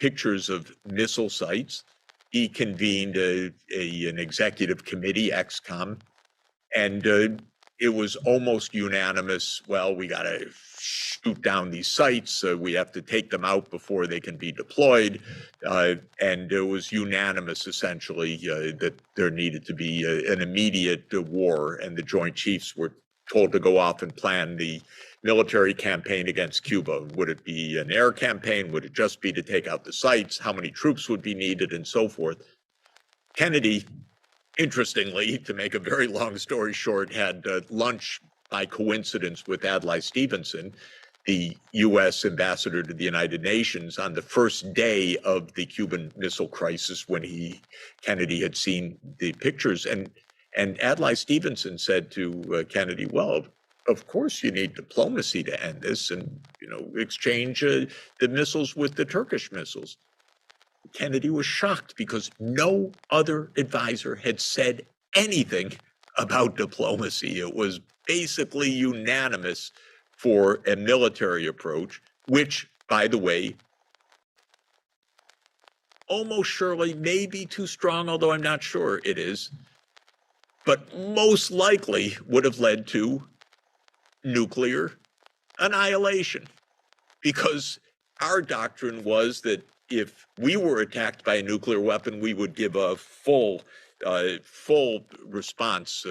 pictures of missile sites. He convened an executive committee, ExComm, and it was almost unanimous. Well, we got to shoot down these sites. We have to take them out before they can be deployed. And it was unanimous, essentially, that there needed to be an immediate war. And the Joint Chiefs were told to go off and plan the military campaign against Cuba. Would it be an air campaign? Would it just be to take out the sites? How many troops would be needed, and so forth? Kennedy, interestingly, to make a very long story short, had lunch by coincidence with Adlai Stevenson, the U.S. ambassador to the United Nations, on the first day of the Cuban Missile Crisis, when Kennedy had seen the pictures. And Adlai Stevenson said to Kennedy, well, of course you need diplomacy to end this, and exchange the missiles with the Turkish missiles. Kennedy was shocked because no other advisor had said anything about diplomacy. It was basically unanimous for a military approach, which, by the way, almost surely may be too strong, although I'm not sure it is, but most likely would have led to nuclear annihilation, because our doctrine was that if we were attacked by a nuclear weapon, we would give a full response.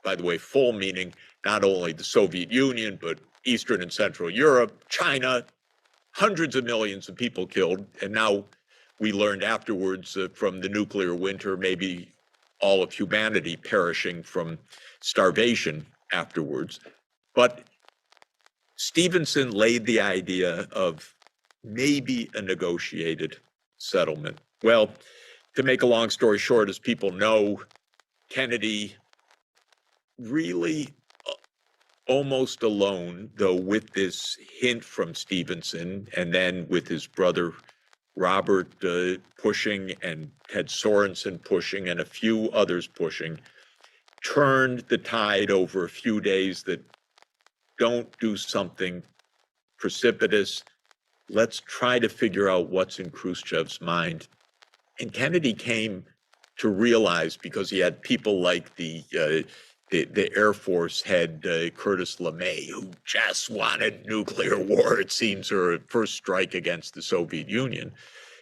By the way, full meaning not only the Soviet Union, but Eastern and Central Europe, China, hundreds of millions of people killed. And now we learned afterwards from the nuclear winter, maybe all of humanity perishing from starvation afterwards. But Stevenson laid the idea of maybe a negotiated settlement. Well, to make a long story short, as people know, Kennedy really almost alone, though with this hint from Stevenson, and then with his brother Robert pushing, and Ted Sorensen pushing, and a few others pushing, turned the tide over a few days that don't do something precipitous. Let's try to figure out what's in Khrushchev's mind. And Kennedy came to realize, because he had people like the Air Force head, Curtis LeMay, who just wanted nuclear war, it seems, or a first strike against the Soviet Union,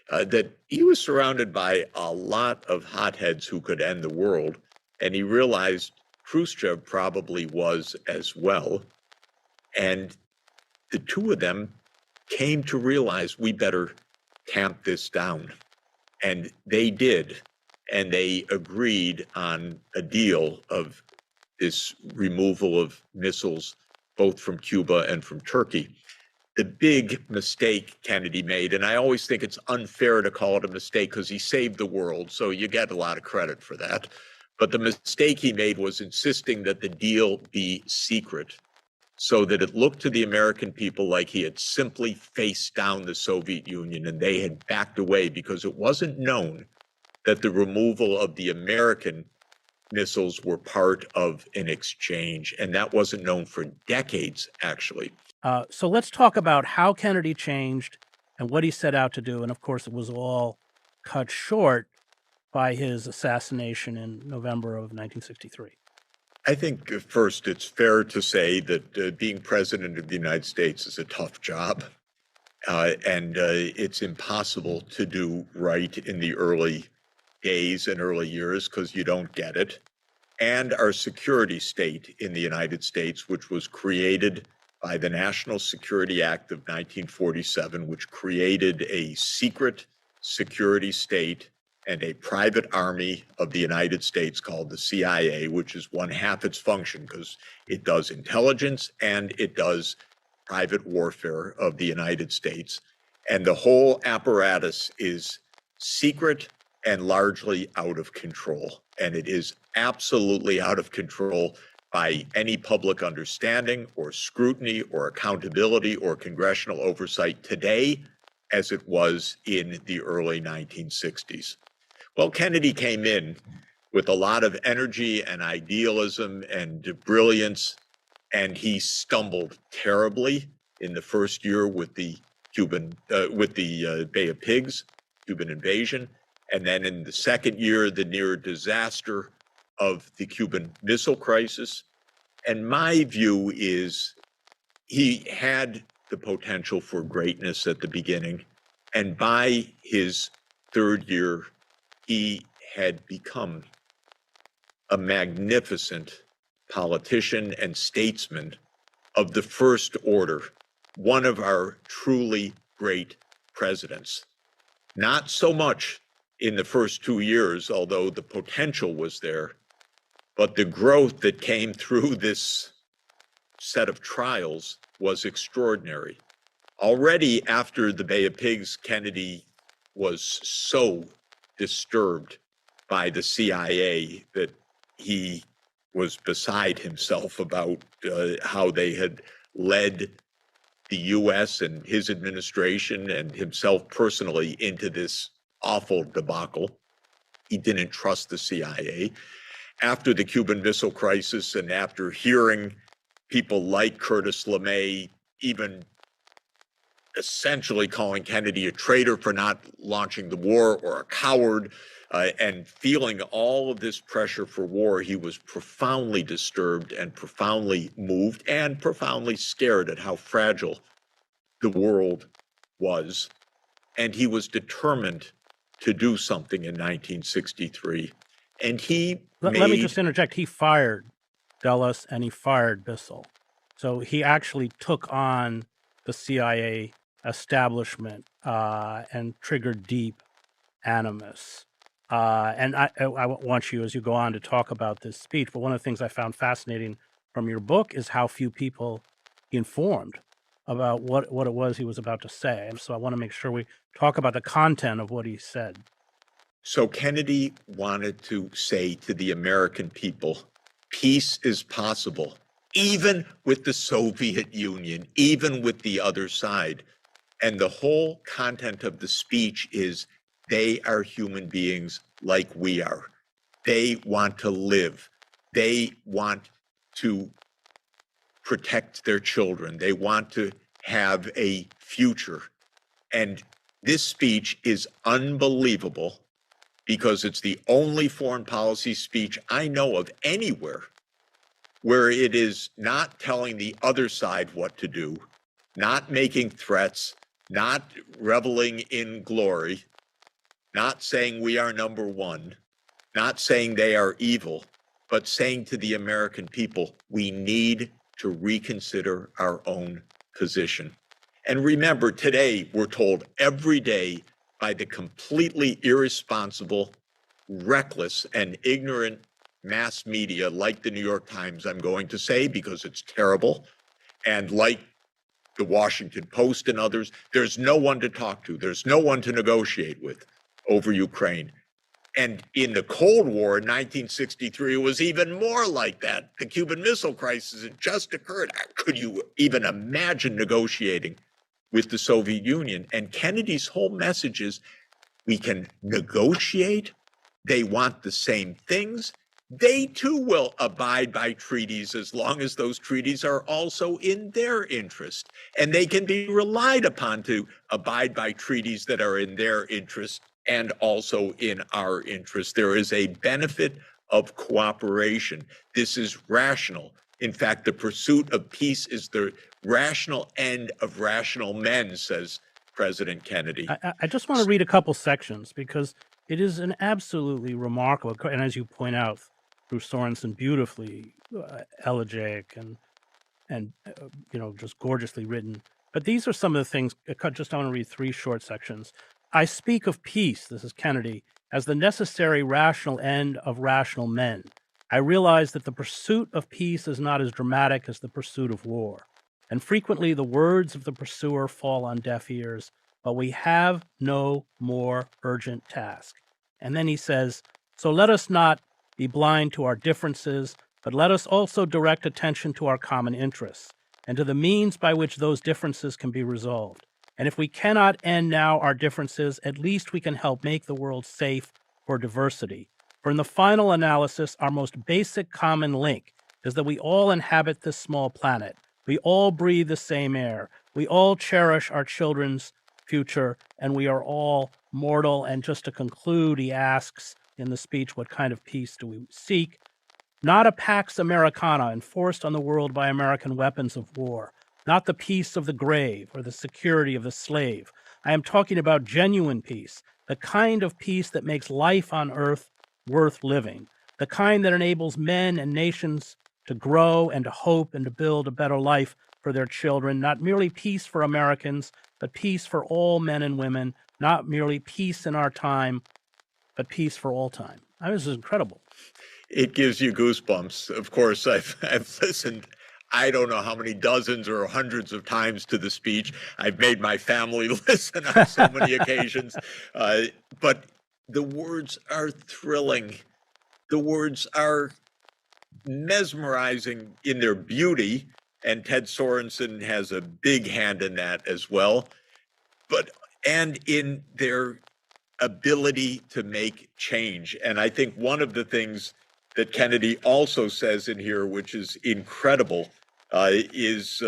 that he was surrounded by a lot of hotheads who could end the world. And he realized Khrushchev probably was as well. And the two of them came to realize we better tamp this down. And they did. And they agreed on a deal of this removal of missiles, both from Cuba and from Turkey. The big mistake Kennedy made, and I always think it's unfair to call it a mistake because he saved the world, so you get a lot of credit for that. But the mistake he made was insisting that the deal be secret, so that it looked to the American people like he had simply faced down the Soviet Union and they had backed away, because it wasn't known that the removal of the American missiles were part of an exchange. And that wasn't known for decades, actually. So let's talk about how Kennedy changed and what he set out to do. And of course, it was all cut short by his assassination in November of 1963. I think first it's fair to say that being president of the United States is a tough job, and it's impossible to do right in the early days and early years because you don't get it. And our security state in the United States, which was created by the National Security Act of 1947, which created a secret security state and a private army of the United States called the CIA, which is one half its function because it does intelligence and it does private warfare of the United States. And the whole apparatus is secret and largely out of control. And it is absolutely out of control by any public understanding or scrutiny or accountability or congressional oversight today as it was in the early 1960s. Well, Kennedy came in with a lot of energy and idealism and brilliance, and he stumbled terribly in the first year with the Bay of Pigs, Cuban invasion, and then in the second year, the near disaster of the Cuban Missile Crisis. And my view is he had the potential for greatness at the beginning, and by his third year, he had become a magnificent politician and statesman of the first order, one of our truly great presidents. Not so much in the first 2 years, although the potential was there, but the growth that came through this set of trials was extraordinary. Already after the Bay of Pigs, Kennedy was so disturbed by the CIA that he was beside himself about how they had led the US and his administration and himself personally into this awful debacle. He didn't trust the CIA. After the Cuban Missile Crisis and after hearing people like Curtis LeMay even essentially calling Kennedy a traitor for not launching the war or a coward, and feeling all of this pressure for war, he was profoundly disturbed and profoundly moved and profoundly scared at how fragile the world was. And he was determined to do something in 1963. And let me just interject. He fired Dulles and he fired Bissell. So he actually took on the CIA establishment and triggered deep animus. And I want you, as you go on, to talk about this speech. But one of the things I found fascinating from your book is how few people he informed about what it was he was about to say. And so I want to make sure we talk about the content of what he said. So Kennedy wanted to say to the American people, peace is possible, even with the Soviet Union, even with the other side. And the whole content of the speech is they are human beings like we are. They want to live. They want to protect their children. They want to have a future. And this speech is unbelievable because it's the only foreign policy speech I know of anywhere where it is not telling the other side what to do, not making threats, not reveling in glory, not saying we are number one, not saying they are evil, but saying to the American people, we need to reconsider our own position. And remember, today we're told every day by the completely irresponsible, reckless, and ignorant mass media like the New York Times, I'm going to say, because it's terrible, and like the Washington Post and others, there's no one to talk to. There's no one to negotiate with over Ukraine. And in the Cold War in 1963, it was even more like that. The Cuban Missile Crisis had just occurred. Could you even imagine negotiating with the Soviet Union? And Kennedy's whole message is, we can negotiate. They want the same things. They too will abide by treaties as long as those treaties are also in their interest. And they can be relied upon to abide by treaties that are in their interest and also in our interest. There is a benefit of cooperation. This is rational. In fact, the pursuit of peace is the rational end of rational men, says President Kennedy. I just want to read a couple sections because it is an absolutely remarkable, and as you point out through Sorensen, beautifully elegiac and just gorgeously written. But these are some of the things. I want to read three short sections. I speak of peace, this is Kennedy, as the necessary rational end of rational men. I realize that the pursuit of peace is not as dramatic as the pursuit of war, and frequently the words of the pursuer fall on deaf ears, but we have no more urgent task. And then he says, so let us not be blind to our differences, but let us also direct attention to our common interests and to the means by which those differences can be resolved. And if we cannot end now our differences, at least we can help make the world safe for diversity. For in the final analysis, our most basic common link is that we all inhabit this small planet. We all breathe the same air. We all cherish our children's future, and we are all mortal. And just to conclude, he asks in the speech, what kind of peace do we seek? Not a Pax Americana enforced on the world by American weapons of war, not the peace of the grave or the security of the slave. I am talking about genuine peace, the kind of peace that makes life on earth worth living, the kind that enables men and nations to grow and to hope and to build a better life for their children, not merely peace for Americans, but peace for all men and women, not merely peace in our time, but peace for all time. I mean, this is incredible. It gives you goosebumps. Of course, I've listened, I don't know how many dozens or hundreds of times to the speech. I've made my family listen on so many occasions. But the words are thrilling. The words are mesmerizing in their beauty, and Ted Sorensen has a big hand in that as well. And in their ability to make change. And I think one of the things that Kennedy also says in here, which is incredible, is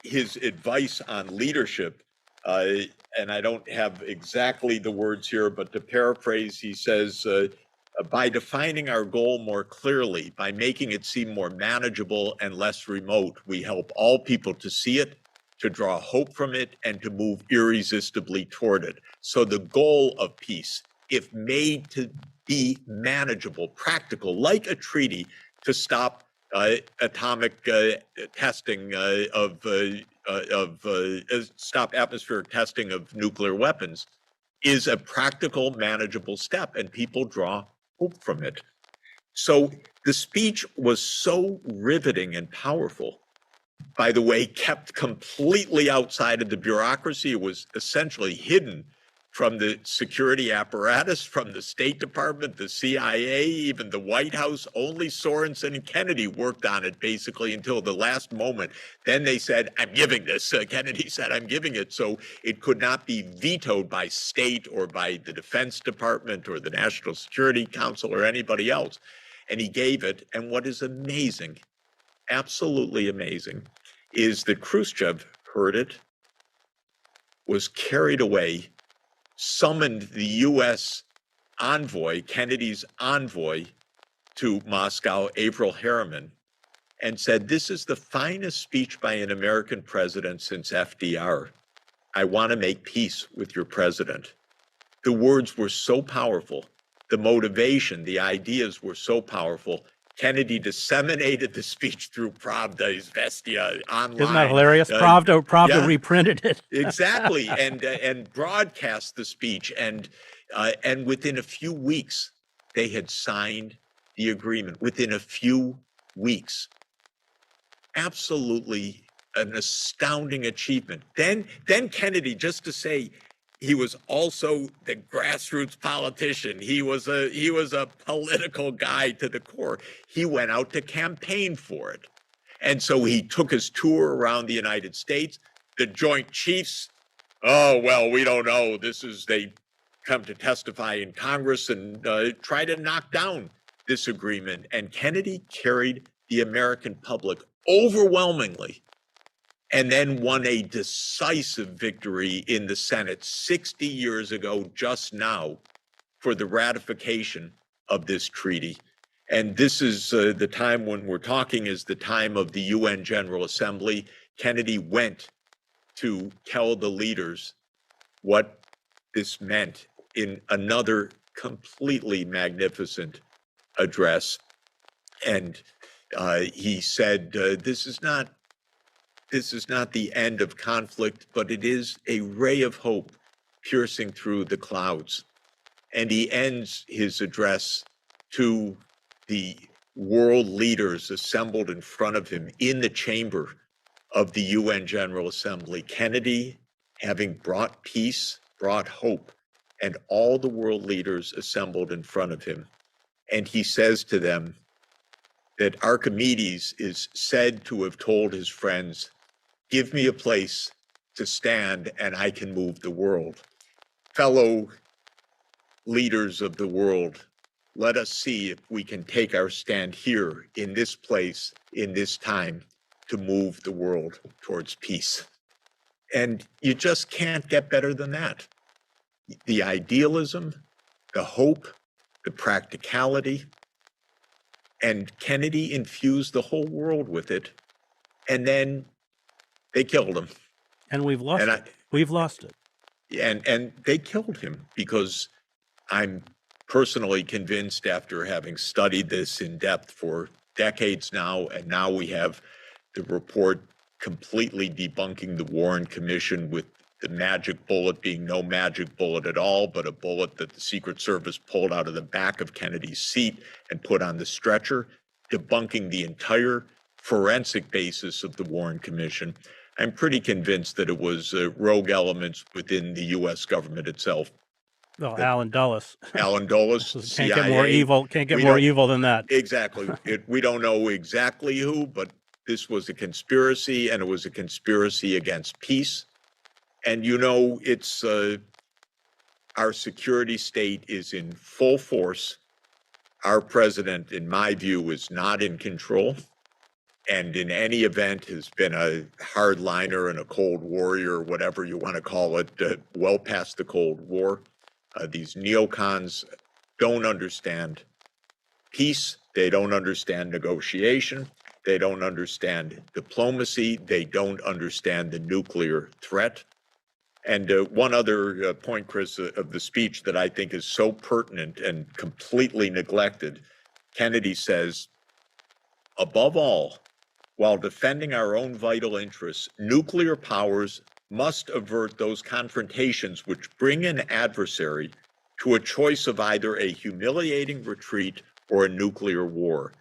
his advice on leadership. And I don't have exactly the words here, but to paraphrase, he says, by defining our goal more clearly, by making it seem more manageable and less remote, we help all people to see it, to draw hope from it, and to move irresistibly toward it. So the goal of peace, if made to be manageable, practical, like a treaty to stop atomic testing stop atmospheric testing of nuclear weapons, is a practical, manageable step, and people draw hope from it. So the speech was so riveting and powerful. By the way, kept completely outside of the bureaucracy. It was essentially hidden from the security apparatus, from the State Department, the CIA, even the White House. Only Sorensen and Kennedy worked on it basically until the last moment. Then they said, I'm giving this. Kennedy said, I'm giving it. So it could not be vetoed by state or by the Defense Department or the National Security Council or anybody else. And he gave it. And what is amazing, absolutely amazing, is that Khrushchev heard it, was carried away, summoned the U.S. envoy, Kennedy's envoy to Moscow, Averell Harriman, and said, this is the finest speech by an American president since FDR. I want to make peace with your president. The words were so powerful. The motivation, the ideas were so powerful. Kennedy disseminated the speech through Pravda, Izvestia, online. Isn't that hilarious? Pravda reprinted it. Exactly, and broadcast the speech. And within a few weeks, they had signed the agreement. Within a few weeks. Absolutely an astounding achievement. Then Kennedy, just to say, he was also the grassroots politician. He was a political guy to the core. He went out to campaign for it. And so he took his tour around the United States. The Joint Chiefs, oh, well, we don't know. They come to testify in Congress and try to knock down this agreement. And Kennedy carried the American public overwhelmingly, and then won a decisive victory in the Senate 60 years ago, just now, for the ratification of this treaty. And this is the time when we're talking is the time of the UN General Assembly. Kennedy went to tell the leaders what this meant in another completely magnificent address. And he said, this is not the end of conflict, but it is a ray of hope piercing through the clouds. And he ends his address to the world leaders assembled in front of him in the chamber of the UN General Assembly. Kennedy, having brought peace, brought hope, and all the world leaders assembled in front of him. And he says to them that Archimedes is said to have told his friends, give me a place to stand and I can move the world. Fellow leaders of the world, let us see if we can take our stand here in this place, in this time, to move the world towards peace. And you just can't get better than that. The idealism, the hope, the practicality, and Kennedy infused the whole world with it. And then they killed him. And we've lost And it. We've lost it. And they killed him because I'm personally convinced, after having studied this in depth for decades now, and now we have the report completely debunking the Warren Commission, with the magic bullet being no magic bullet at all, but a bullet that the Secret Service pulled out of the back of Kennedy's seat and put on the stretcher, debunking the entire forensic basis of the Warren Commission. I'm pretty convinced that it was rogue elements within the U.S. government itself. Well, Alan Dulles. Alan Dulles, Can't CIA. get more evil. Can't get more evil than that. Exactly. We don't know exactly who, but this was a conspiracy, and it was a conspiracy against peace. And it's our security state is in full force. Our president, in my view, is not in control, and in any event has been a hardliner and a Cold Warrior, whatever you want to call it, well past the Cold War. These neocons don't understand peace. They don't understand negotiation. They don't understand diplomacy. They don't understand the nuclear threat. And one other point, Chris, of the speech that I think is so pertinent and completely neglected, Kennedy says, above all, while defending our own vital interests, nuclear powers must avert those confrontations which bring an adversary to a choice of either a humiliating retreat or a nuclear war.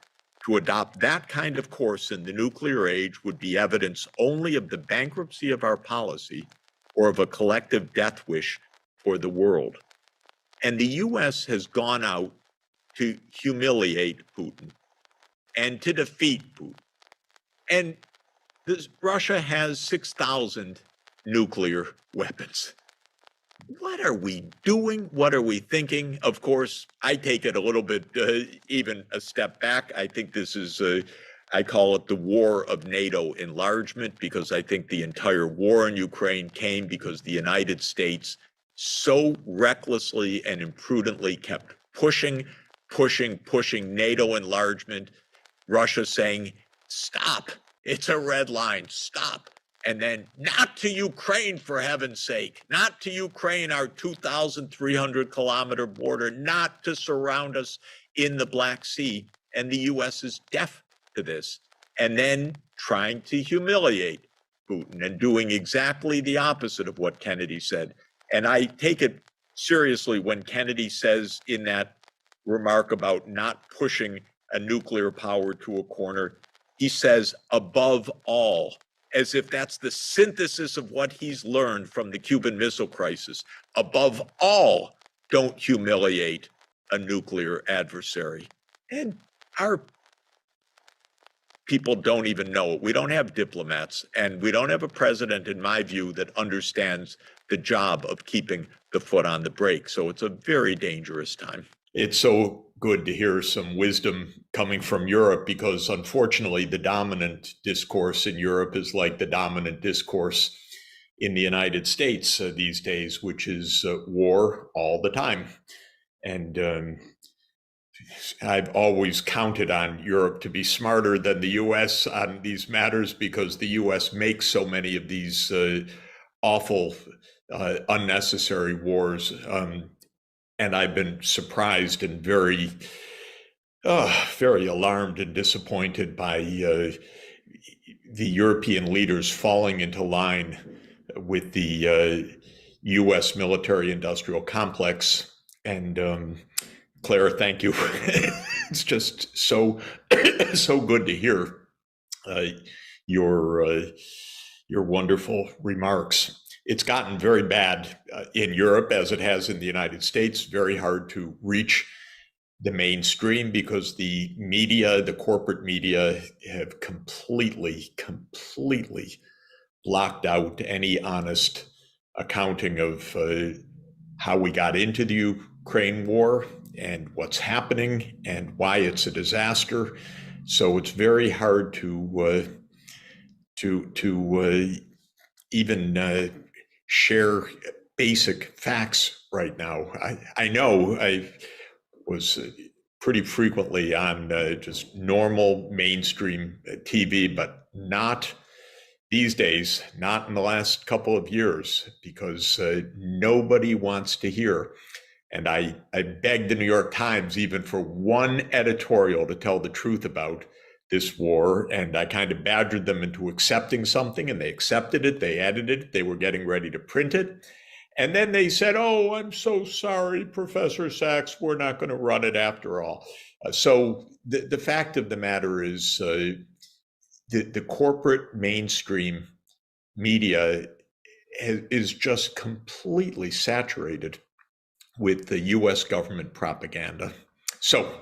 To adopt that kind of course in the nuclear age would be evidence only of the bankruptcy of our policy or of a collective death wish for the world. And the U.S. has gone out to humiliate Putin and to defeat Putin. And Russia has 6,000 nuclear weapons. What are we doing? What are we thinking? Of course, I take it a little bit, even a step back. I think this is, I call it the war of NATO enlargement, because I think the entire war in Ukraine came because the United States so recklessly and imprudently kept pushing NATO enlargement. Russia saying, stop, it's a red line, stop. And then, not to Ukraine, for heaven's sake, not to Ukraine, our 2,300 kilometer border, not to surround us in the Black Sea. And the US is deaf to this. And then trying to humiliate Putin and doing exactly the opposite of what Kennedy said. And I take it seriously when Kennedy says in that remark about not pushing a nuclear power to a corner, he says, above all, as if that's the synthesis of what he's learned from the Cuban Missile Crisis. Above all, don't humiliate a nuclear adversary. And our people don't even know it. We don't have diplomats, and we don't have a president, in my view, that understands the job of keeping the foot on the brake. So it's a very dangerous time. It's so good to hear some wisdom coming from Europe, because unfortunately the dominant discourse in Europe is like the dominant discourse in the United States these days, which is war all the time. And I've always counted on Europe to be smarter than the US on these matters, because the US makes so many of these awful, unnecessary wars. And I've been surprised and very alarmed and disappointed by the European leaders falling into line with the U.S. military-industrial complex. And Claire, thank you. It's just so good to hear your wonderful remarks. It's gotten very bad in Europe, as it has in the United States. Very hard to reach the mainstream because the media, the corporate media, have completely blocked out any honest accounting of how we got into the Ukraine war and what's happening and why it's a disaster. So it's very hard to even share basic facts right now. I know I was pretty frequently on just normal mainstream TV, but not these days, not in the last couple of years, because nobody wants to hear. And I begged the New York Times even for one editorial to tell the truth about this war. And I kind of badgered them into accepting something, and they accepted it. They edited it. They were getting ready to print it. And then they said, "Oh, I'm so sorry, Professor Sachs, we're not going to run it after all." So the fact of the matter is the corporate mainstream media is just completely saturated with the US government propaganda. So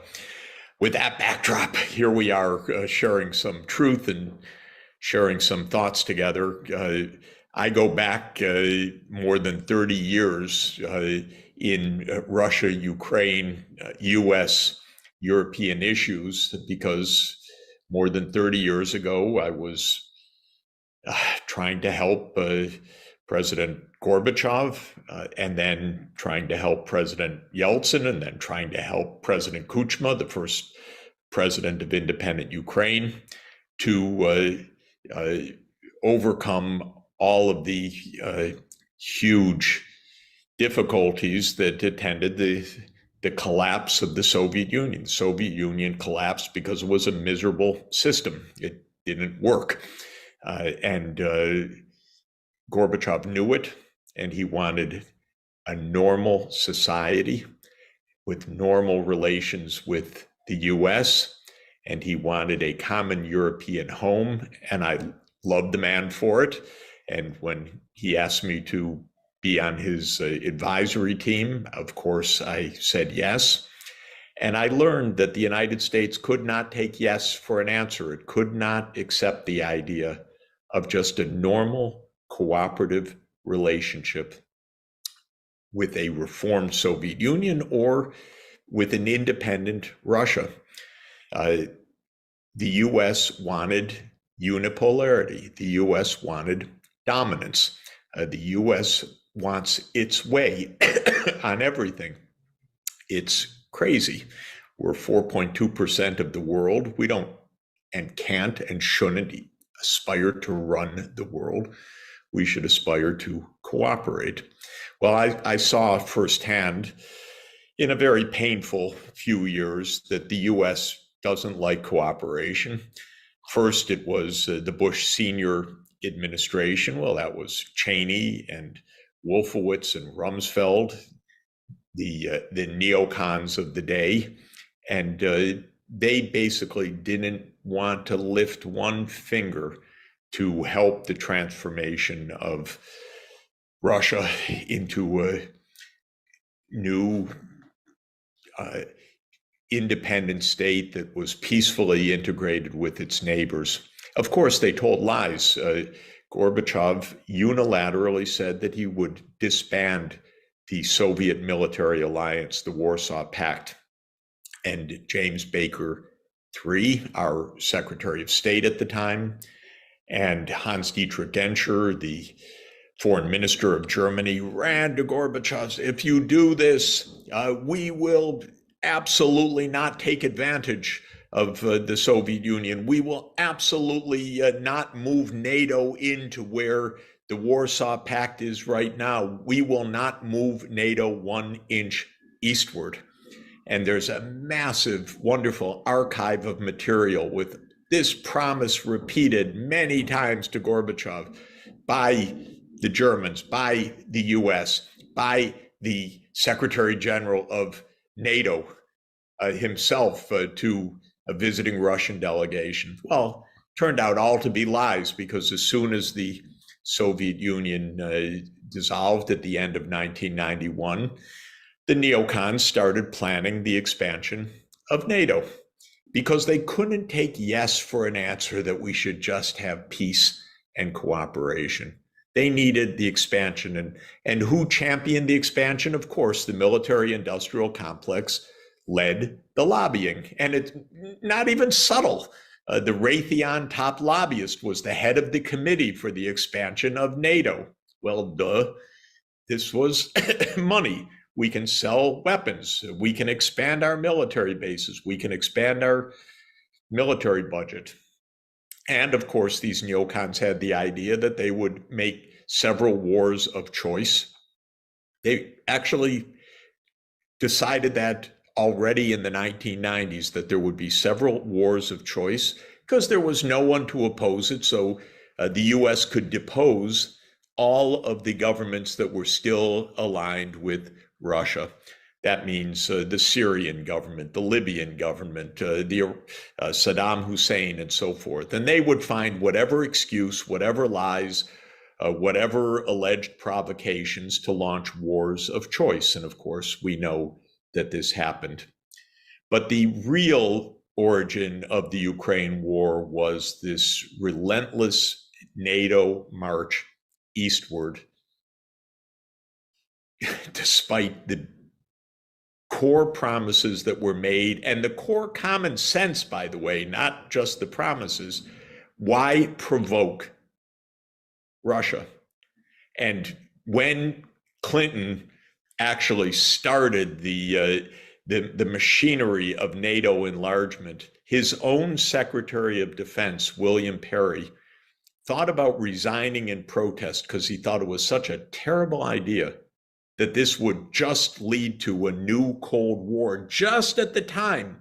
with that backdrop, here we are sharing some truth and sharing some thoughts together. I go back more than 30 years in Russia, Ukraine, US, European issues, because more than 30 years ago, I was trying to help President Gorbachev, and then trying to help President Yeltsin, and then trying to help President Kuchma, the first president of independent Ukraine, to overcome all of the huge difficulties that attended the collapse of the Soviet Union. The Soviet Union collapsed because it was a miserable system. It didn't work. And Gorbachev knew it, and he wanted a normal society with normal relations with the US, and he wanted a common European home, and I loved the man for it. And when he asked me to be on his advisory team, of course, I said yes. And I learned that the United States could not take yes for an answer. It could not accept the idea of just a normal, cooperative relationship with a reformed Soviet Union or with an independent Russia. The US wanted unipolarity. The US wanted dominance. The US wants its way on everything. It's crazy. We're 4.2% of the world. We don't and can't and shouldn't aspire to run the world. We should aspire to cooperate. Well, I saw firsthand in a very painful few years that the US doesn't like cooperation. First, it was the Bush senior administration. Well, that was Cheney and Wolfowitz and Rumsfeld, the neocons of the day. And they basically didn't want to lift one finger to help the transformation of Russia into a new independent state that was peacefully integrated with its neighbors. Of course, they told lies. Gorbachev unilaterally said that he would disband the Soviet military alliance, the Warsaw Pact. And James Baker III, our Secretary of State at the time, and Hans-Dietrich Genscher, the foreign minister of Germany, ran to Gorbachev. "If you do this, we will absolutely not take advantage of the Soviet Union. We will absolutely not move NATO into where the Warsaw Pact is right now. We will not move NATO 1 inch eastward." And there's a massive, wonderful archive of material with this promise repeated many times to Gorbachev by the Germans, by the US, by the Secretary General of NATO himself to a visiting Russian delegation. Well, turned out all to be lies, because as soon as the Soviet Union dissolved at the end of 1991, the neocons started planning the expansion of NATO, because they couldn't take yes for an answer that we should just have peace and cooperation. They needed the expansion. And who championed the expansion? Of course, the military-industrial complex led the lobbying. And it's not even subtle. The Raytheon top lobbyist was the head of the committee for the expansion of NATO. Well, duh, this was money. We can sell weapons. We can expand our military bases. We can expand our military budget. And of course, these neocons had the idea that they would make several wars of choice. They actually decided that already in the 1990s, that there would be several wars of choice because there was no one to oppose it. So the US could depose all of the governments that were still aligned with Russia. That means the Syrian government, the Libyan government, Saddam Hussein, and so forth. And they would find whatever excuse, whatever lies, whatever alleged provocations to launch wars of choice. And of course, we know that this happened. But the real origin of the Ukraine war was this relentless NATO march eastward, despite the core promises that were made and the core common sense, by the way, not just the promises. Why provoke Russia? And when Clinton actually started the machinery of NATO enlargement, his own Secretary of Defense, William Perry, thought about resigning in protest because he thought it was such a terrible idea that this would just lead to a new Cold War, just at the time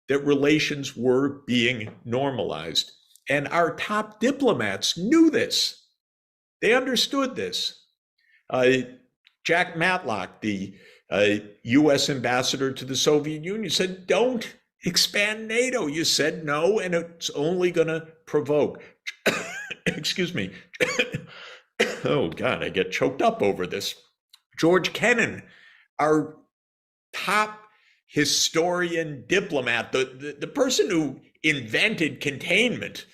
that relations were being normalized. And our top diplomats knew this. They understood this. Jack Matlock, the US ambassador to the Soviet Union, said, don't expand NATO. You said no, and it's only going to provoke. Excuse me. Oh, God, I get choked up over this. George Kennan, our top historian diplomat, the person who invented containment,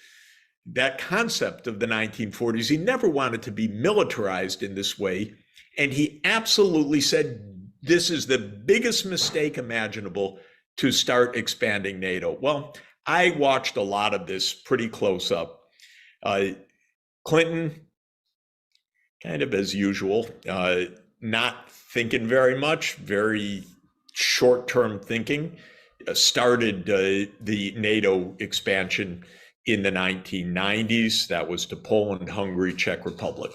that concept of the 1940s, he never wanted to be militarized in this way. And he absolutely said, this is the biggest mistake imaginable to start expanding NATO. Well, I watched a lot of this pretty close up. Clinton, kind of as usual, not thinking very much, very short-term thinking, started the NATO expansion in the 1990s. That was to Poland, Hungary, Czech Republic.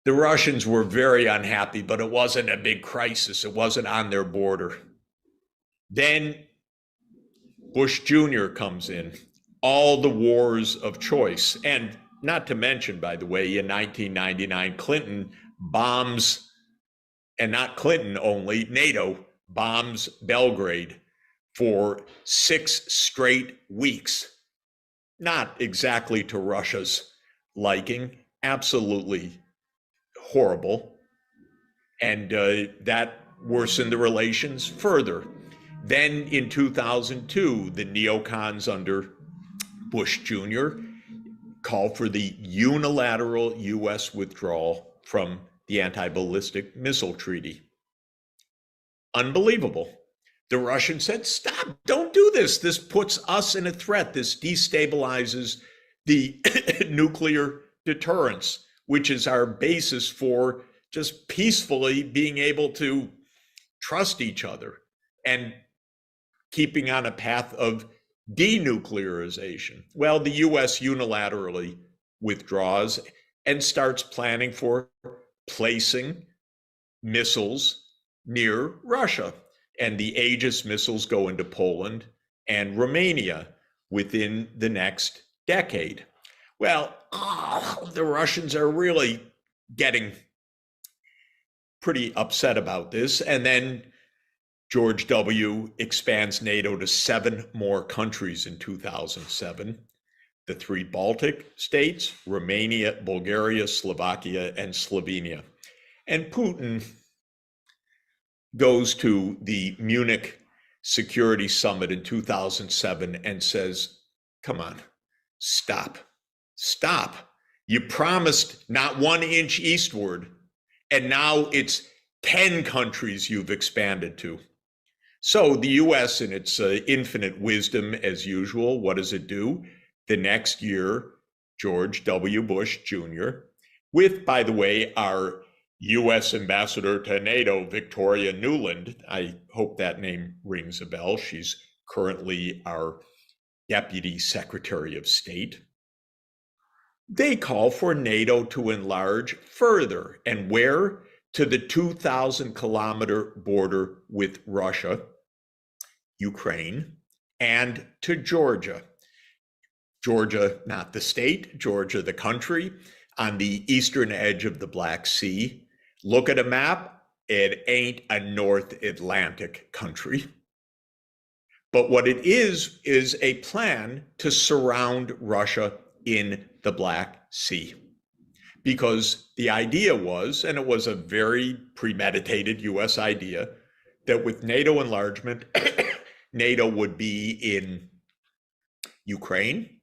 The Russians were very unhappy, but it wasn't a big crisis. It wasn't on their border. Then Bush Jr. comes in, all the wars of choice. And not to mention, by the way, in 1999, Clinton bombs, and not Clinton only, NATO bombs Belgrade for 6 straight weeks. Not exactly to Russia's liking, absolutely horrible. And that worsened the relations further. Then in 2002, the neocons under Bush Jr. called for the unilateral US withdrawal from the anti-ballistic missile treaty. Unbelievable. The Russians said, stop, don't do this. This puts us in a threat. This destabilizes the nuclear deterrence, which is our basis for just peacefully being able to trust each other and keeping on a path of denuclearization. Well, the US unilaterally withdraws and starts planning for placing missiles near Russia. And the Aegis missiles go into Poland and Romania within the next decade. Well, the Russians are really getting pretty upset about this. And then George W. expands NATO to 7 more countries in 2007. The 3 Baltic states, Romania, Bulgaria, Slovakia, and Slovenia. And Putin goes to the Munich Security Summit in 2007 and says, come on, stop. You promised not 1 inch eastward, and now it's 10 countries you've expanded to. So the US, in its infinite wisdom, as usual, what does it do? The next year, George W. Bush Jr., with, by the way, our U.S. ambassador to NATO, Victoria Nuland. I hope that name rings a bell. She's currently our Deputy Secretary of State. They call for NATO to enlarge further. And where? To the 2,000-kilometer border with Russia, Ukraine, and to Georgia. Georgia, not the state, Georgia, the country, on the eastern edge of the Black Sea. Look at a map, it ain't a North Atlantic country. But what it is a plan to surround Russia in the Black Sea. Because the idea was, and it was a very premeditated US idea, that with NATO enlargement, NATO would be in Ukraine,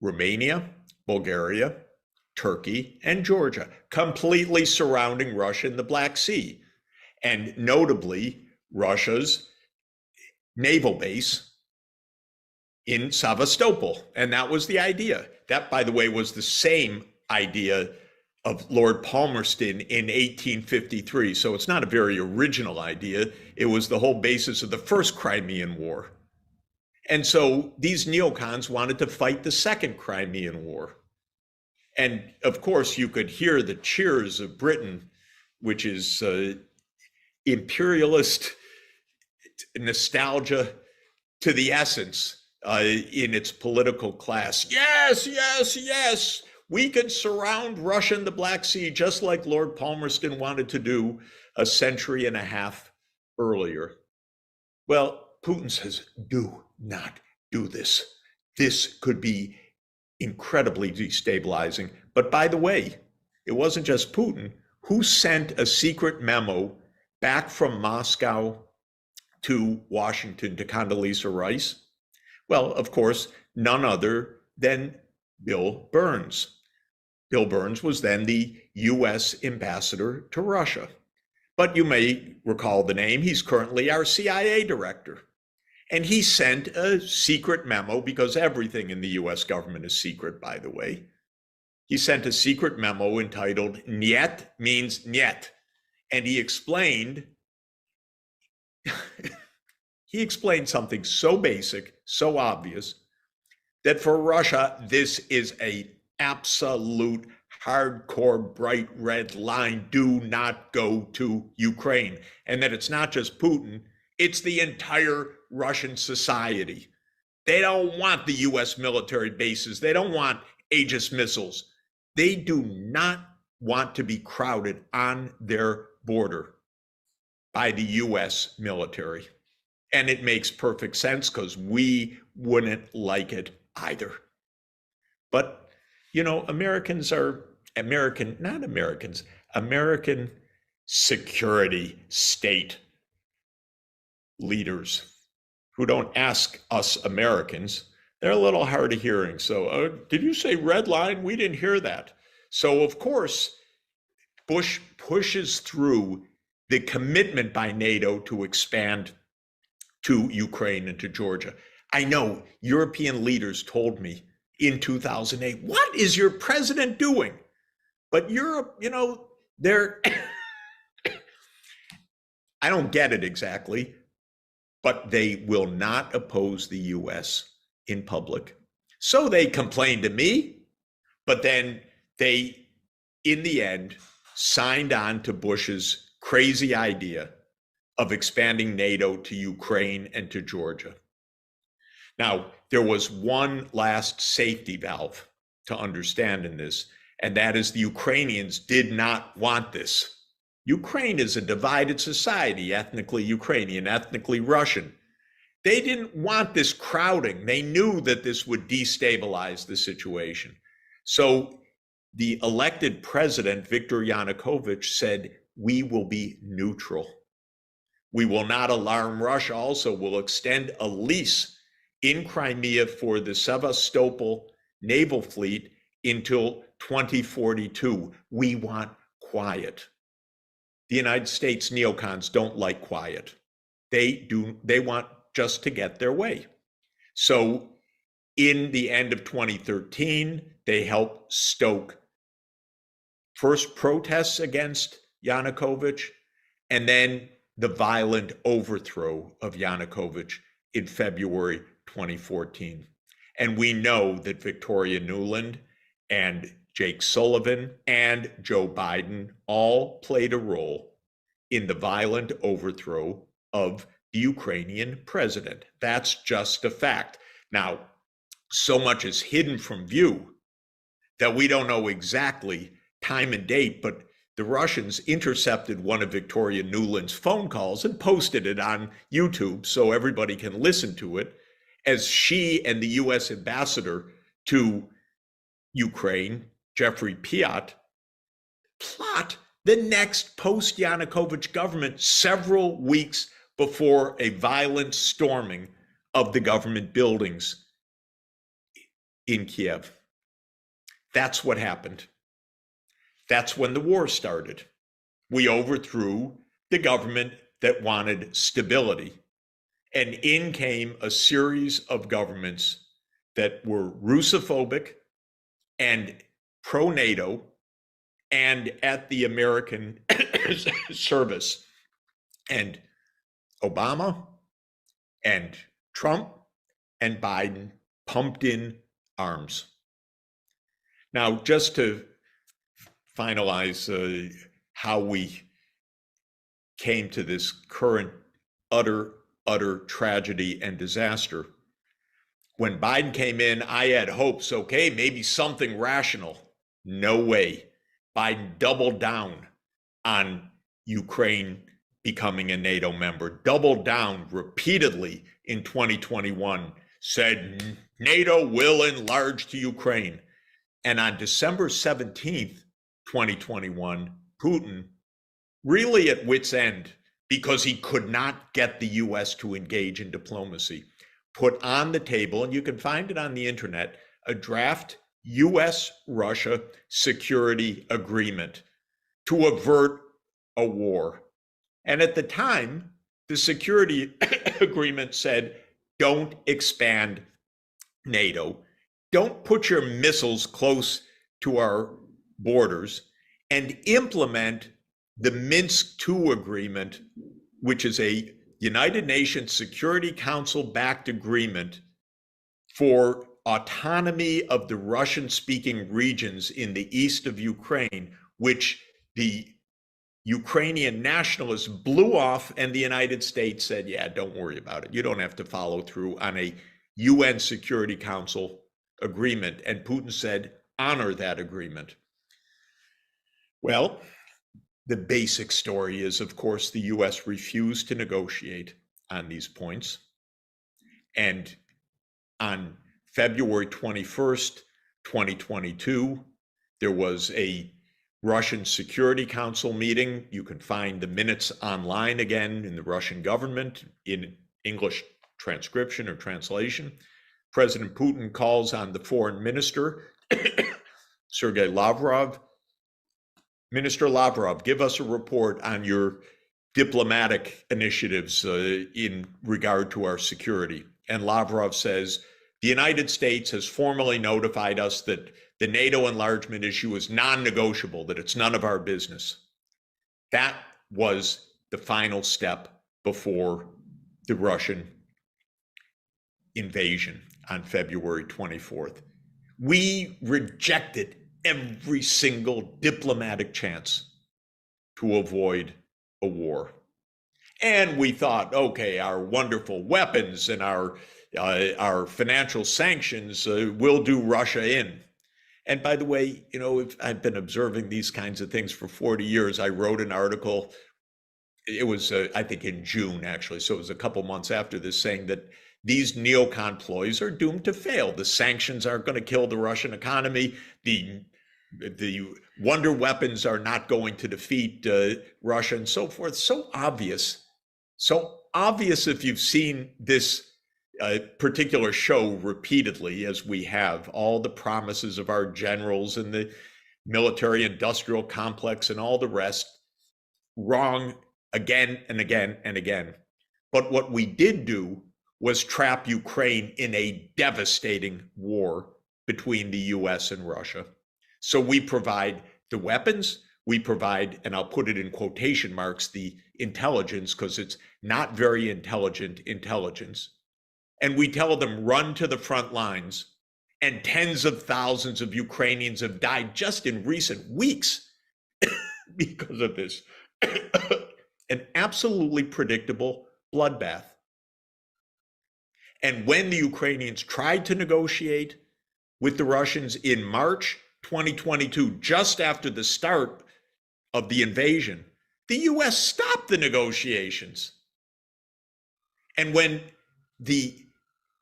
Romania, Bulgaria, Turkey, and Georgia, completely surrounding Russia in the Black Sea. And notably, Russia's naval base in Sevastopol. And that was the idea. That, by the way, was the same idea of Lord Palmerston in 1853. So it's not a very original idea. It was the whole basis of the first Crimean War. And so these neocons wanted to fight the second Crimean War. And of course, you could hear the cheers of Britain, which is imperialist nostalgia to the essence in its political class. Yes, yes, yes, we can surround Russia and the Black Sea just like Lord Palmerston wanted to do a century and a half earlier. Well, Putin says, do not do this. This could be incredibly destabilizing. But by the way, it wasn't just Putin who sent a secret memo back from Moscow to Washington to Condoleezza Rice. Well, of course, none other than Bill Burns. Bill Burns was then the US ambassador to Russia. But you may recall the name. He's currently our CIA director. And he sent a secret memo, because everything in the US government is secret, by the way. He sent a secret memo entitled Niet means Niet. And he explained something so basic, so obvious, that for Russia, this is an absolute hardcore bright red line. Do not go to Ukraine. And that it's not just Putin, it's the entire Russian society. They don't want the US military bases. They don't want Aegis missiles. They do not want to be crowded on their border by the US military. And it makes perfect sense because we wouldn't like it either. But, you know, American security state leaders who don't ask us Americans, they're a little hard of hearing. So, did you say red line? We didn't hear that. So, of course, Bush pushes through the commitment by NATO to expand to Ukraine and to Georgia. I know European leaders told me in 2008, what is your president doing? But Europe, you know, they're, I don't get it exactly, but they will not oppose the US in public. So they complained to me, but then they, in the end, signed on to Bush's crazy idea of expanding NATO to Ukraine and to Georgia. Now, there was one last safety valve to understand in this, and that is the Ukrainians did not want this. Ukraine is a divided society, ethnically Ukrainian, ethnically Russian. They didn't want this crowding. They knew that this would destabilize the situation. So the elected president, Viktor Yanukovych, said, we will be neutral. We will not alarm Russia. Also, we'll extend a lease in Crimea for the Sevastopol naval fleet until 2042. We want quiet. The United States neocons don't like quiet. They want just to get their way. So In the end of 2013, they helped stoke first protests against Yanukovych, and then the violent overthrow of Yanukovych in February 2014. And we know that Victoria Nuland and Jake Sullivan and Joe Biden all played a role in the violent overthrow of the Ukrainian president. That's just a fact. Now, so much is hidden from view that we don't know exactly time and date, but the Russians intercepted one of Victoria Nuland's phone calls and posted it on YouTube so everybody can listen to it, as she and the US ambassador to Ukraine, Jeffrey Piot, plot the next post-Yanukovych government several weeks before a violent storming of the government buildings in Kiev. That's what happened. That's when the war started. We overthrew the government that wanted stability. And in came a series of governments that were Russophobic and pro-NATO and at the American service. And Obama and Trump and Biden pumped in arms. Now, just to finalize how we came to this current utter tragedy and disaster. When Biden came in, I had hopes, okay, maybe something rational. No way. Biden doubled down on Ukraine becoming a NATO member, doubled down repeatedly in 2021, said NATO will enlarge to Ukraine. And on December 17th, 2021, Putin, really at wit's end, because he could not get the US to engage in diplomacy, put on the table, and you can find it on the internet, a draft US-Russia security agreement to avert a war. And at the time, the security agreement said, don't expand NATO, don't put your missiles close to our borders, and implement the Minsk II agreement, which is a United Nations Security Council-backed agreement for autonomy of the Russian-speaking regions in the east of Ukraine, which the Ukrainian nationalists blew off, and the United States said, yeah, don't worry about it. You don't have to follow through on a UN Security Council agreement. And Putin said, honor that agreement. Well, the basic story is, of course, the US refused to negotiate on these points. And on February 21st, 2022, there was a Russian Security Council meeting. You can find the minutes online again in the Russian government in English transcription or translation. President Putin calls on the foreign minister, Sergei Lavrov. Minister Lavrov, give us a report on your diplomatic initiatives in regard to our security. And Lavrov says, the United States has formally notified us that the NATO enlargement issue is non-negotiable, that it's none of our business. That was the final step before the Russian invasion on February 24th. We rejected every single diplomatic chance to avoid a war. And we thought, okay, our wonderful weapons and our financial sanctions will do Russia in. And by the way, you know, I've been observing these kinds of things for 40 years. I wrote an article, it was, I think in June actually, so it was a couple months after this, saying that these neocon ploys are doomed to fail. The sanctions aren't going to kill the Russian economy. The wonder weapons are not going to defeat Russia and so forth. So obvious if you've seen this particular show repeatedly, as we have, all the promises of our generals and the military industrial complex and all the rest, wrong again and again and again. But what we did do was trap Ukraine in a devastating war between the US and Russia. So we provide the weapons, we provide, and I'll put it in quotation marks, the intelligence, because it's not very intelligent intelligence. And we tell them run to the front lines. And tens of thousands of Ukrainians have died just in recent weeks because of this. An absolutely predictable bloodbath. And when the Ukrainians tried to negotiate with the Russians in March 2022, just after the start of the invasion, the US stopped the negotiations. And when the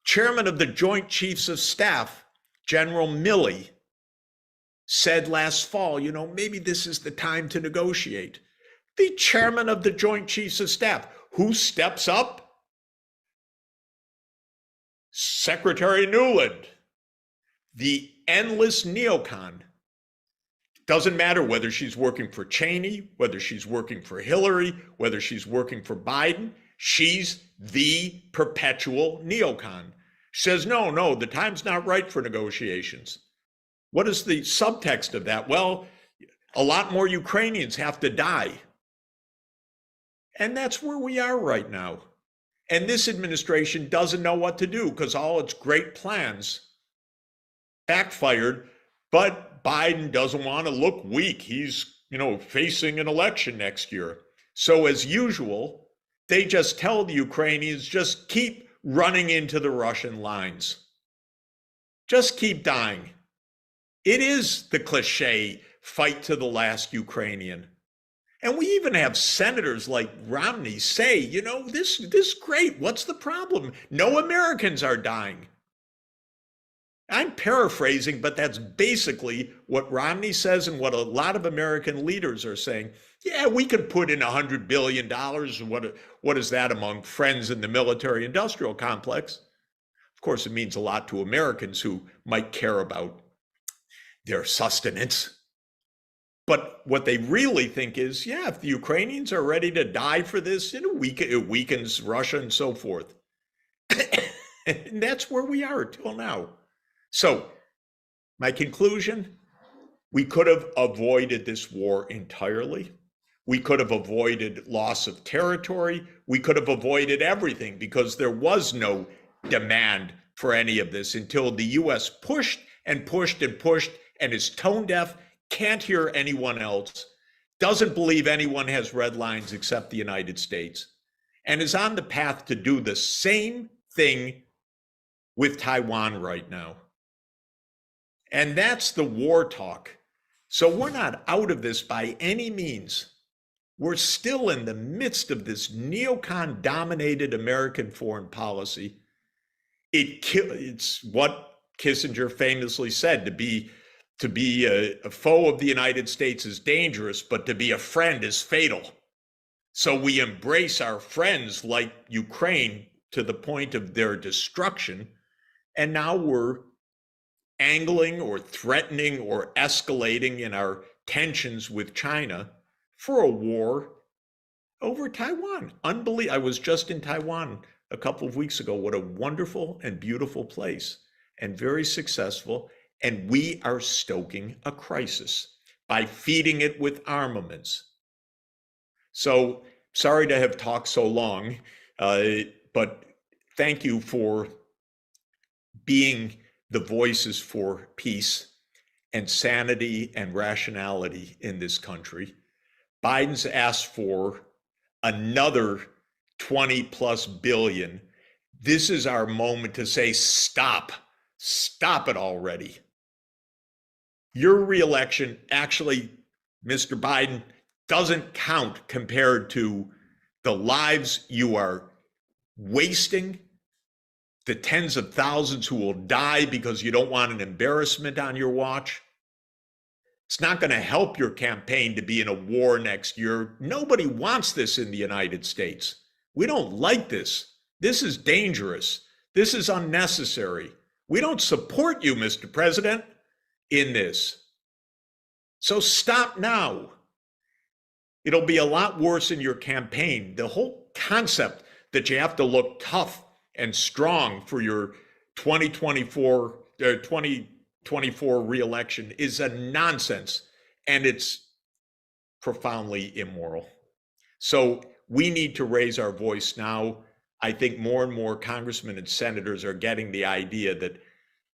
chairman of the Joint Chiefs of Staff, General Milley, said last fall, maybe this is the time to negotiate, the chairman of the Joint Chiefs of Staff, who steps up? Secretary Nuland, the endless neocon. Doesn't matter whether she's working for Cheney, whether she's working for Hillary, whether she's working for Biden, she's the perpetual neocon. She says, no, the time's not right for negotiations. What is the subtext of that? Well, a lot more Ukrainians have to die. And that's where we are right now. And this administration doesn't know what to do because all its great plans backfired, but Biden doesn't want to look weak. He's, facing an election next year. So as usual, they just tell the Ukrainians, just keep running into the Russian lines. Just keep dying. It is the cliche, fight to the last Ukrainian. And we even have senators like Romney say, this is great. What's the problem? No Americans are dying. I'm paraphrasing, but that's basically what Romney says and what a lot of American leaders are saying. Yeah, we could put in $100 billion. What is that among friends in the military industrial complex? Of course, it means a lot to Americans who might care about their sustenance. But what they really think is, yeah, if the Ukrainians are ready to die for this, it weakens Russia and so forth. And that's where we are till now. So my conclusion, we could have avoided this war entirely. We could have avoided loss of territory. We could have avoided everything because there was no demand for any of this until the US pushed and pushed and pushed and is tone deaf, can't hear anyone else, doesn't believe anyone has red lines except the United States, and is on the path to do the same thing with Taiwan right now. And that's the war talk. So we're not out of this by any means. We're still in the midst of this neocon-dominated American foreign policy. It's what Kissinger famously said, to be a foe of the United States is dangerous, but to be a friend is fatal. So we embrace our friends like Ukraine to the point of their destruction. And now we're angling or threatening or escalating in our tensions with China for a war over Taiwan. I was just in Taiwan a couple of weeks ago. What a wonderful and beautiful place, and very successful. And we are stoking a crisis by feeding it with armaments. So sorry to have talked so long, but thank you for being the voices for peace and sanity and rationality in this country. Biden's asked for another 20 plus billion. This is our moment to say, stop it already. Your reelection, actually, Mr. Biden, doesn't count compared to the lives you are wasting, the tens of thousands who will die because you don't want an embarrassment on your watch. It's not going to help your campaign to be in a war next year. Nobody wants this in the United States. We don't like this. This is dangerous. This is unnecessary. We don't support you, Mr. President, in this. So stop now. It'll be a lot worse in your campaign. The whole concept that you have to look tough and strong for your 2024 reelection is a nonsense, and it's profoundly immoral. So we need to raise our voice now. I think more and more congressmen and senators are getting the idea that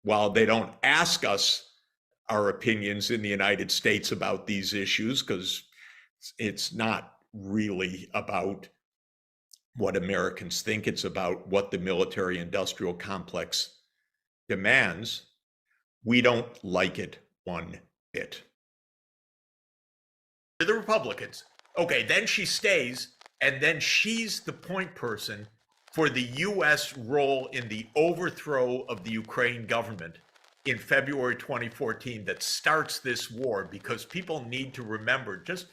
while they don't ask us our opinions in the United States about these issues, because it's not really about what Americans think, it's about what the military industrial complex demands, we don't like it one bit. The Republicans. Okay, then she stays, and then she's the point person for the U.S. role in the overthrow of the Ukraine government in February 2014 that starts this war, because people need to remember, just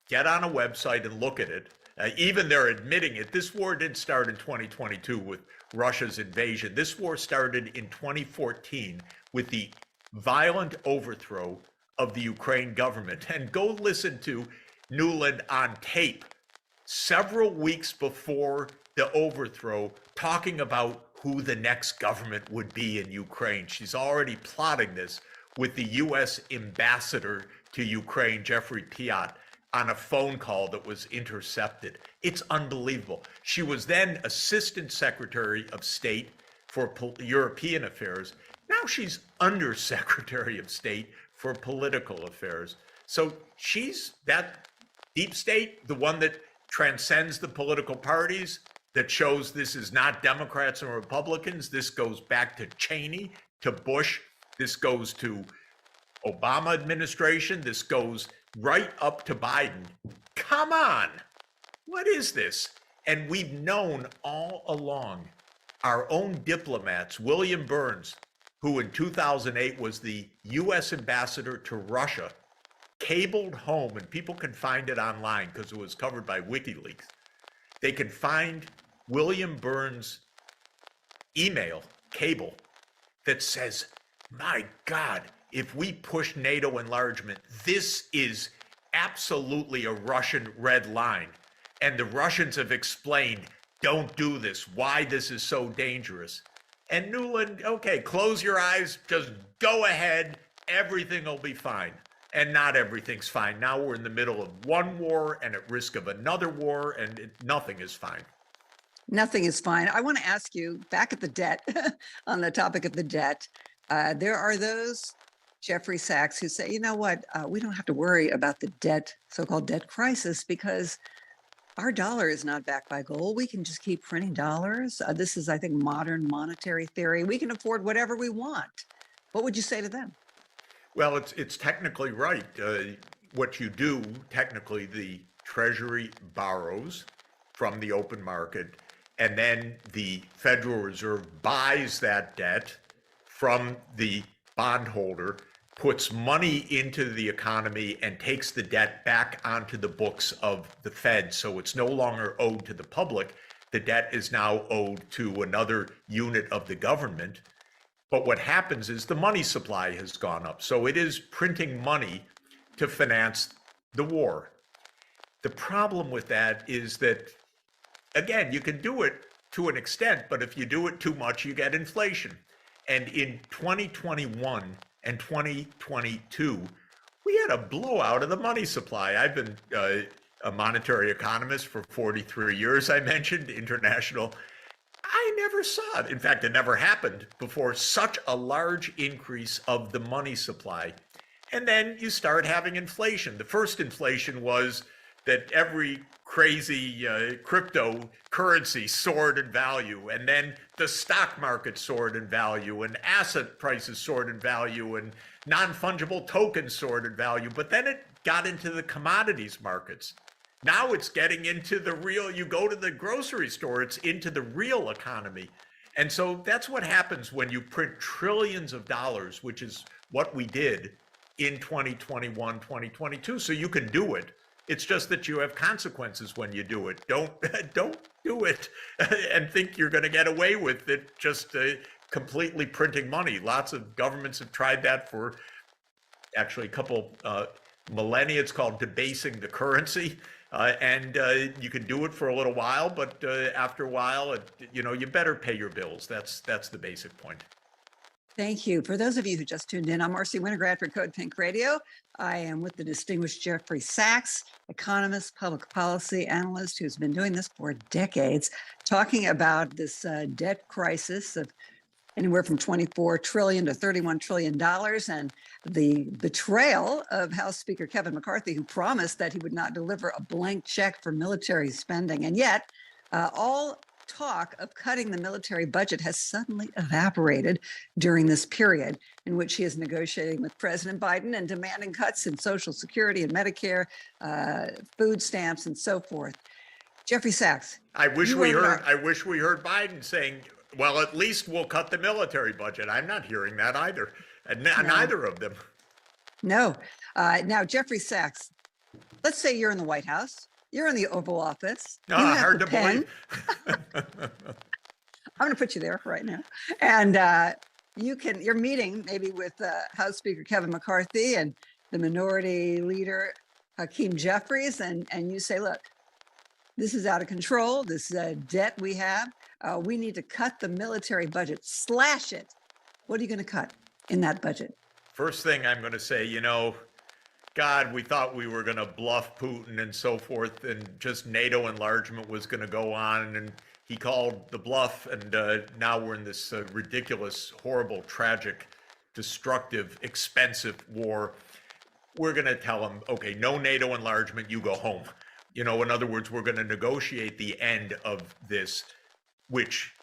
get on a website and look at it. Even they're admitting it. This war didn't start in 2022 with Russia's invasion. This war started in 2014 with the violent overthrow of the Ukraine government. And go listen to Nuland on tape several weeks before the overthrow, talking about who the next government would be in Ukraine. She's already plotting this with the U.S. ambassador to Ukraine, Jeffrey Piot, on a phone call that was intercepted. It's unbelievable. She was then Assistant Secretary of State for European Affairs. Now she's Undersecretary of State for Political Affairs. So she's that deep state, the one that transcends the political parties, that shows this is not Democrats and Republicans. This goes back to Cheney, to Bush. This goes to Obama administration. This goes right up to Biden. Come on. What is this? And we've known all along. Our own diplomats, William Burns, who in 2008 was the U.S. ambassador to Russia, cabled home, and people can find it online because it was covered by WikiLeaks. They can find William Burns' email cable that says, my God, if we push NATO enlargement, this is absolutely a Russian red line. And the Russians have explained, don't do this, why this is so dangerous. And Nuland, okay, close your eyes, just go ahead, everything will be fine. And not everything's fine. Now we're in the middle of one war and at risk of another war, and nothing is fine. Nothing is fine. I want to ask you, back at the debt, on the topic of the debt, there are those, Jeffrey Sachs, who say, you know what, we don't have to worry about the debt, so-called debt crisis, because our dollar is not backed by gold. We can just keep printing dollars. This is, I think, modern monetary theory. We can afford whatever we want. What would you say to them? Well, it's technically right. What you do, technically, the Treasury borrows from the open market, and then the Federal Reserve buys that debt from the bondholder, puts money into the economy, and takes the debt back onto the books of the Fed. So it's no longer owed to the public. The debt is now owed to another unit of the government. But what happens is the money supply has gone up. So it is printing money to finance the war. The problem with that is that, again, you can do it to an extent, but if you do it too much, you get inflation. And in 2021 and 2022, we had a blowout of the money supply. I've been a monetary economist for 43 years, I mentioned, international. I never saw it. In fact, it never happened before, such a large increase of the money supply. And then you start having inflation. The first inflation was that every crazy cryptocurrency soared in value. And then the stock market soared in value, and asset prices soared in value, and non-fungible tokens soared in value. But then it got into the commodities markets. Now it's getting into the real, you go to the grocery store, it's into the real economy. And so that's what happens when you print trillions of dollars, which is what we did in 2021, 2022. So you can do it. It's just that you have consequences when you do it. Don't do it and think you're going to get away with it just completely printing money. Lots of governments have tried that for actually a couple millennia. It's called debasing the currency. And you can do it for a little while, but after a while, you better pay your bills. That's the basic point. Thank you. For those of you who just tuned in, I'm Marcy Winograd for Code Pink Radio. I am with the distinguished Jeffrey Sachs, economist, public policy analyst, who's been doing this for decades, talking about this debt crisis of anywhere from $24 trillion to $31 trillion, and the betrayal of House Speaker Kevin McCarthy, who promised that he would not deliver a blank check for military spending. And yet, all talk of cutting the military budget has suddenly evaporated during this period in which he is negotiating with President Biden and demanding cuts in Social Security and Medicare, food stamps, and so forth. Jeffrey Sachs. I wish we heard Biden saying, well, at least we'll cut the military budget. I'm not hearing that either. Neither of them. No. Now, Jeffrey Sachs, let's say you're in the White House. You're in the Oval Office. Hard to believe. I'm going to put you there right now. And you're meeting maybe with House Speaker Kevin McCarthy and the Minority Leader Hakeem Jeffries, and you say, look, this is out of control. This debt we have. We need to cut the military budget, slash it. What are you going to cut in that budget? First thing I'm going to say, God, we thought we were going to bluff Putin and so forth, and just NATO enlargement was going to go on, and he called the bluff, and now we're in this ridiculous, horrible, tragic, destructive, expensive war. We're going to tell him, okay, no NATO enlargement, you go home. In other words, we're going to negotiate the end of this, which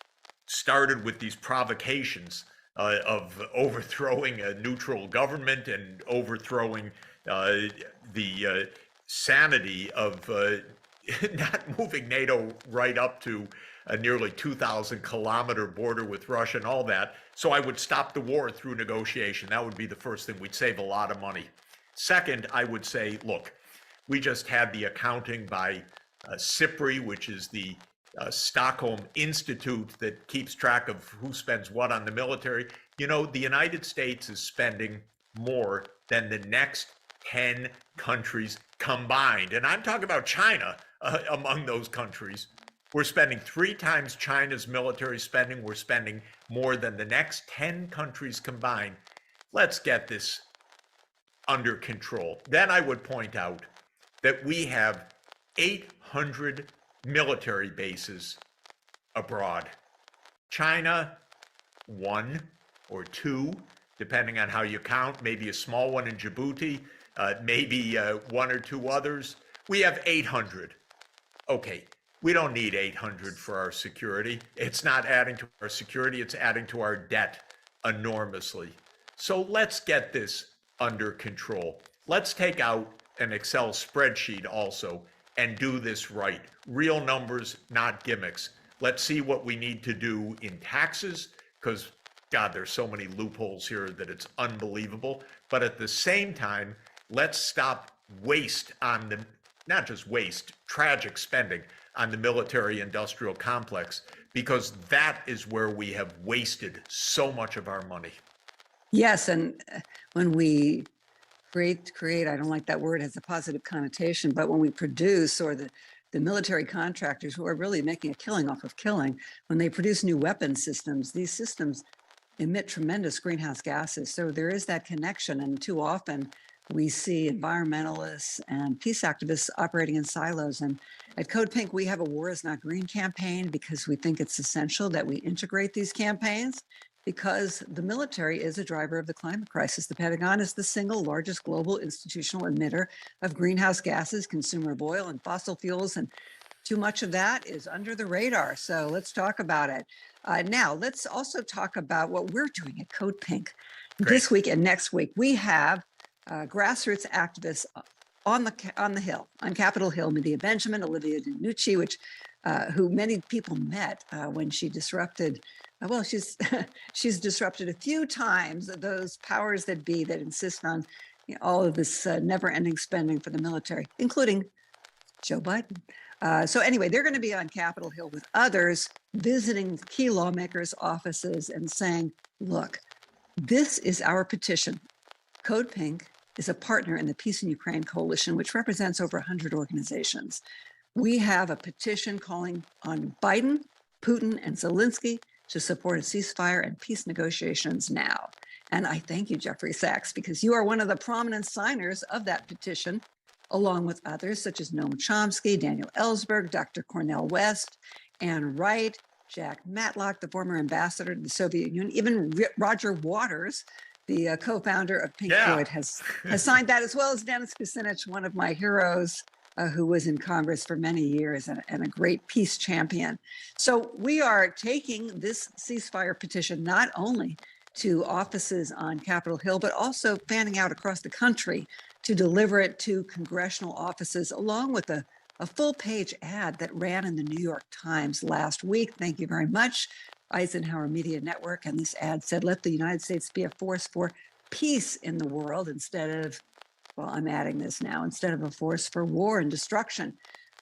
started with these provocations of overthrowing a neutral government and overthrowing the sanity of not moving NATO right up to a nearly 2,000-kilometer border with Russia and all that. So I would stop the war through negotiation. That would be the first thing. We'd save a lot of money. Second, I would say, look, we just had the accounting by SIPRI, which is the Stockholm Institute that keeps track of who spends what on the military. The United States is spending more than the next 10 countries combined. And I'm talking about China among those countries. We're spending 3 times China's military spending. We're spending more than the next 10 countries combined. Let's get this under control. Then I would point out that we have 800 military bases abroad. China, 1 or 2, depending on how you count, maybe a small one in Djibouti, maybe 1 or 2 others. We have 800. Okay, we don't need 800 for our security. It's not adding to our security, it's adding to our debt enormously. So let's get this under control. Let's take out an Excel spreadsheet also and do this right. Real numbers, not gimmicks. Let's see what we need to do in taxes, because God, there's so many loopholes here that it's unbelievable. But at the same time, let's stop waste on the, not just waste, tragic spending on the military industrial complex, because that is where we have wasted so much of our money. Yes, and when we create, I don't like that word, it has a positive connotation, but when we produce, or the military contractors who are really making a killing off of killing, when they produce new weapon systems, these systems emit tremendous greenhouse gases. So there is that connection, and too often we see environmentalists and peace activists operating in silos. And at Code Pink, we have a War is Not Green campaign because we think it's essential that we integrate these campaigns, because the military is a driver of the climate crisis. The Pentagon is the single largest global institutional emitter of greenhouse gases, consumer of oil and fossil fuels, and too much of that is under the radar. So let's talk about it. Now, let's also talk about what we're doing at Code Pink. Great. This week and next week. We have grassroots activists on the Hill, on Capitol Hill, Medea Benjamin, Olivia DiNucci, who many people met when she disrupted. Well, she's disrupted a few times those powers that be that insist on all of this never-ending spending for the military, including Joe Biden. So anyway, they're going to be on Capitol Hill with others, visiting key lawmakers' offices and saying, look, this is our petition. Code Pink is a partner in the Peace in Ukraine Coalition, which represents over 100 organizations. We have a petition calling on Biden, Putin, and Zelensky to support a ceasefire and peace negotiations now. And I thank you, Jeffrey Sachs, because you are one of the prominent signers of that petition, along with others such as Noam Chomsky, Daniel Ellsberg, Dr. Cornel West, Anne Wright, Jack Matlock, the former ambassador to the Soviet Union, even Roger Waters, the co-founder of Pink Floyd, has signed that, as well as Dennis Kucinich, one of my heroes, who was in Congress for many years and a great peace champion. So we are taking this ceasefire petition not only to offices on Capitol Hill, but also fanning out across the country to deliver it to congressional offices, along with a full-page ad that ran in the New York Times last week. Thank you very much, Eisenhower Media Network. And this ad said, let the United States be a force for peace in the world instead of, well, I'm adding this now, instead of a force for war and destruction.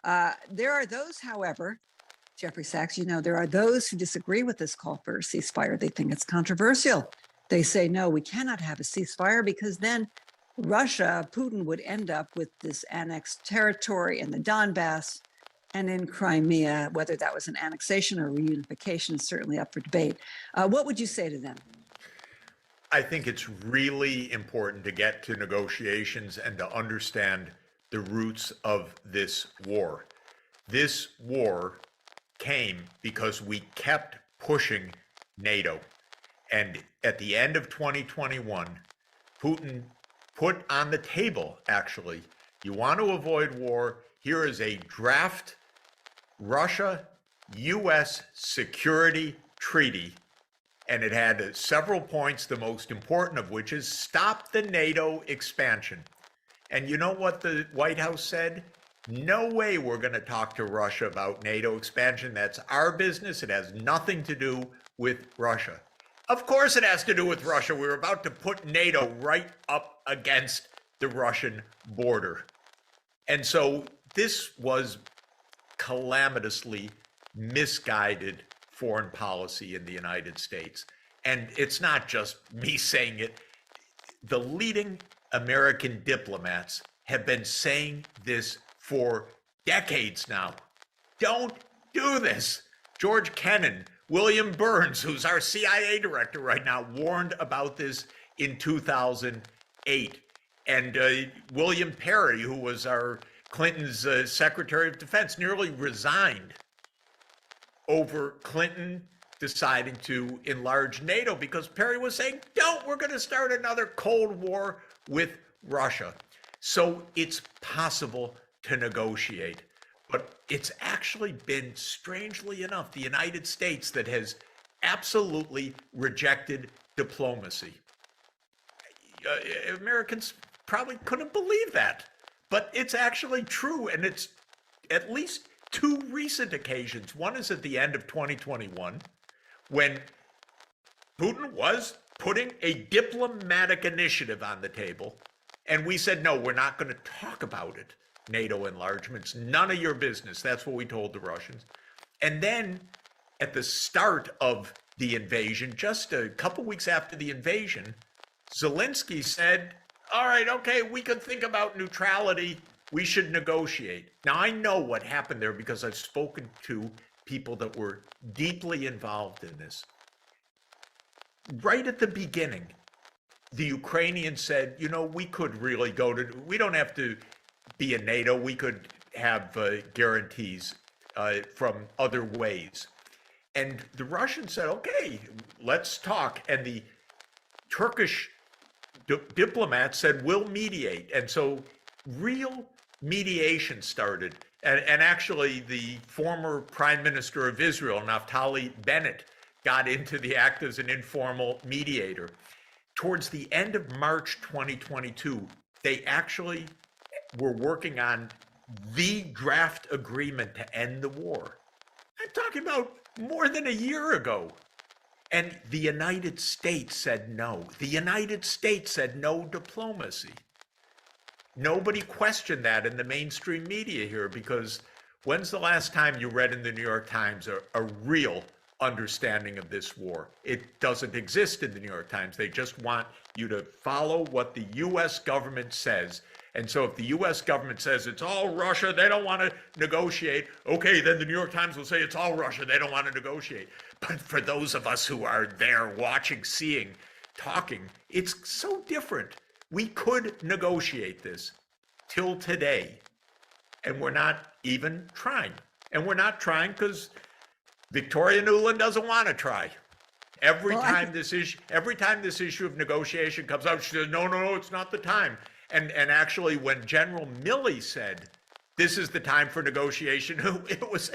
There are those, however, Jeffrey Sachs, you know, there are those who disagree with this call for a ceasefire. They think it's controversial. They say, no, we cannot have a ceasefire because then Russia, Putin would end up with this annexed territory in the Donbass and in Crimea. Whether that was an annexation or reunification is certainly up for debate. What would you say to them? I think it's really important to get to negotiations and to understand the roots of this war. This war came because we kept pushing NATO. And at the end of 2021, Putin put on the table, actually, you want to avoid war, here is a draft Russia-US security treaty. And it had several points, the most important of which is stop the NATO expansion. And you know what the White House said? No way we're going to talk to Russia about NATO expansion. That's our business. It has nothing to do with Russia. Of course it has to do with Russia. We're about to put NATO right up against the Russian border. And so this was calamitously misguided foreign policy in the United States. And it's not just me saying it. The leading American diplomats have been saying this for decades now. Don't do this. George Kennan, William Burns, who's our CIA director right now, warned about this in 2008. And William Perry, who was our Clinton's Secretary of Defense, nearly resigned over Clinton deciding to enlarge NATO because Perry was saying, don't, we're going to start another Cold War with Russia. So it's possible to negotiate. But it's actually been, strangely enough, the United States that has absolutely rejected diplomacy. Americans probably couldn't believe that, but it's actually true. And it's at least two recent occasions. One is at the end of 2021, when Putin was putting a diplomatic initiative on the table. And we said, no, we're not going to talk about it. NATO enlargements, none of your business. That's what we told the Russians. And then at the start of the invasion, just a couple weeks after the invasion, Zelensky said, all right, okay, we could think about neutrality. We should negotiate. Now, I know what happened there because I've spoken to people that were deeply involved in this. Right at the beginning, the Ukrainians said, you know, we could really go to, we don't have to be in NATO. We could have guarantees from other ways. And the Russians said, okay, let's talk. And the Turkish diplomats said, we'll mediate. And so real mediation started. And actually, the former prime minister of Israel, Naftali Bennett, got into the act as an informal mediator. Towards the end of March 2022, they actually were working on the draft agreement to end the war. I'm talking about more than a year ago. And the United States said no. The United States said no diplomacy. Nobody questioned that in the mainstream media here, because when's the last time you read in the New York Times a real understanding of this war. It doesn't exist in the New York Times. They just want you to follow what the US government says. And so if the US government says it's all Russia, they don't want to negotiate, okay, then the New York Times will say it's all Russia, they don't want to negotiate. But for those of us who are there watching, seeing, talking, it's so different. We could negotiate this till today, and we're not even trying. And we're not trying because Victoria Nuland doesn't want to try. Every time this issue of negotiation comes up, she says, no, it's not the time. And actually, when General Milley said, this is the time for negotiation, it was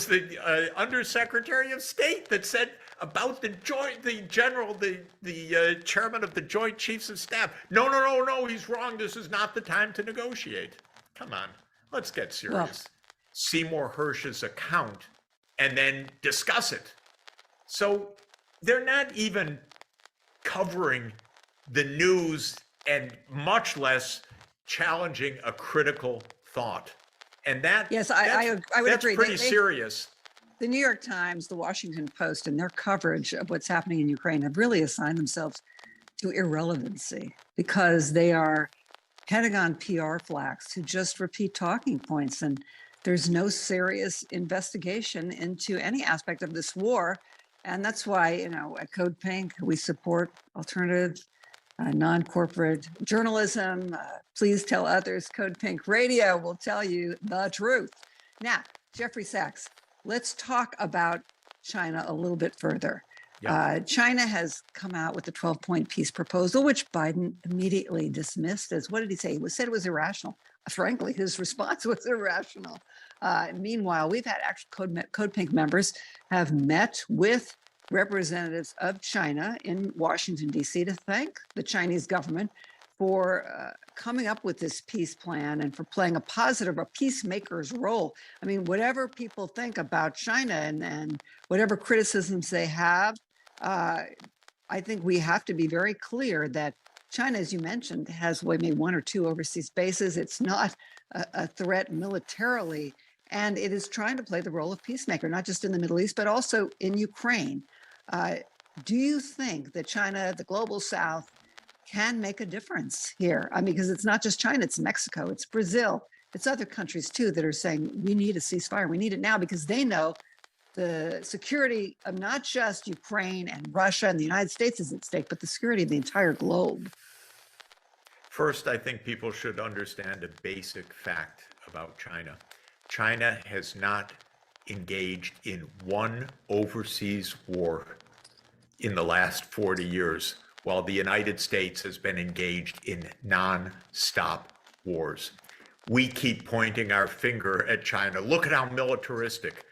the Undersecretary of State that said about the chairman of the Joint Chiefs of Staff, no, he's wrong. This is not the time to negotiate. Come on, let's get serious. Well, Seymour Hersh's account and then discuss it. So they're not even covering the news and much less challenging a critical thought. And that, yes, I would that's agree. Pretty serious. The New York Times, the Washington Post, and their coverage of what's happening in Ukraine have really assigned themselves to irrelevancy because they are Pentagon PR flacks who just repeat talking points. And there's no serious investigation into any aspect of this war. And that's why, at Code Pink, we support alternative, non-corporate journalism. Please tell others. Code Pink Radio will tell you the truth. Now, Jeffrey Sachs, let's talk about China a little bit further. Yeah. China has come out with the 12-point peace proposal, which Biden immediately dismissed as, what did he say? He said it was irrational. Frankly, his response was irrational. Meanwhile, we've had actual Code Pink members have met with representatives of China in Washington, D.C. to thank the Chinese government for coming up with this peace plan and for playing a peacemaker's role. I mean, whatever people think about China and whatever criticisms they have, I think we have to be very clear that China, as you mentioned, has maybe one or two overseas bases. It's not a threat militarily, and it is trying to play the role of peacemaker, not just in the Middle East, but also in Ukraine. Do you think that China, the global South, can make a difference here? I mean, because it's not just China, it's Mexico, it's Brazil, it's other countries too that are saying we need a ceasefire. We need it now because they know the security of not just Ukraine and Russia and the United States is at stake, but the security of the entire globe. First, I think people should understand a basic fact about China. China has not engaged in one overseas war in the last 40 years, while the United States has been engaged in non-stop wars. We keep pointing our finger at China. Look at how militaristic.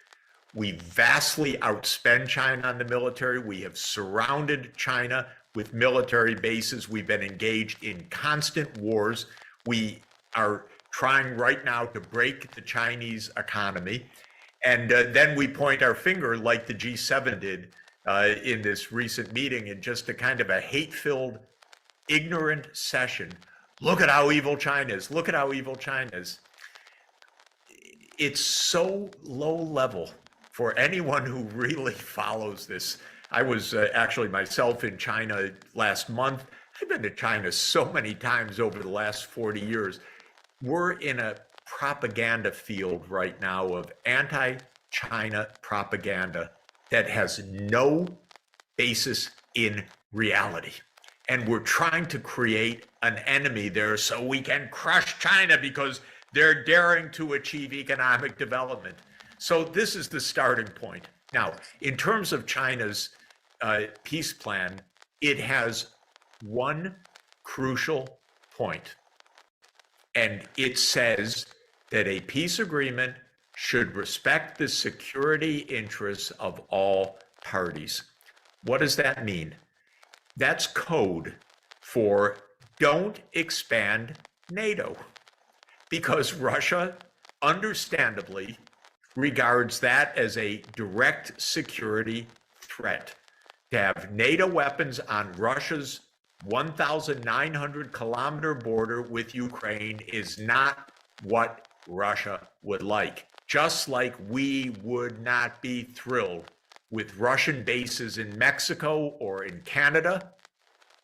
We vastly outspend China on the military. We have surrounded China with military bases. We've been engaged in constant wars. We are trying right now to break the Chinese economy. And then we point our finger like the G7 did in this recent meeting in just a kind of a hate-filled, ignorant session. Look at how evil China is. Look at how evil China is. It's so low level for anyone who really follows this. I was actually myself in China last month. I've been to China so many times over the last 40 years. We're in a propaganda field right now of anti-China propaganda that has no basis in reality. And we're trying to create an enemy there so we can crush China because they're daring to achieve economic development. So this is the starting point. Now, in terms of China's peace plan, it has one crucial point. And it says that a peace agreement should respect the security interests of all parties. What does that mean? That's code for don't expand NATO, because Russia, understandably, regards that as a direct security threat. To have NATO weapons on Russia's 1,900-kilometer border with Ukraine is not what Russia would like. just like we would not be thrilled with Russian bases in Mexico or in Canada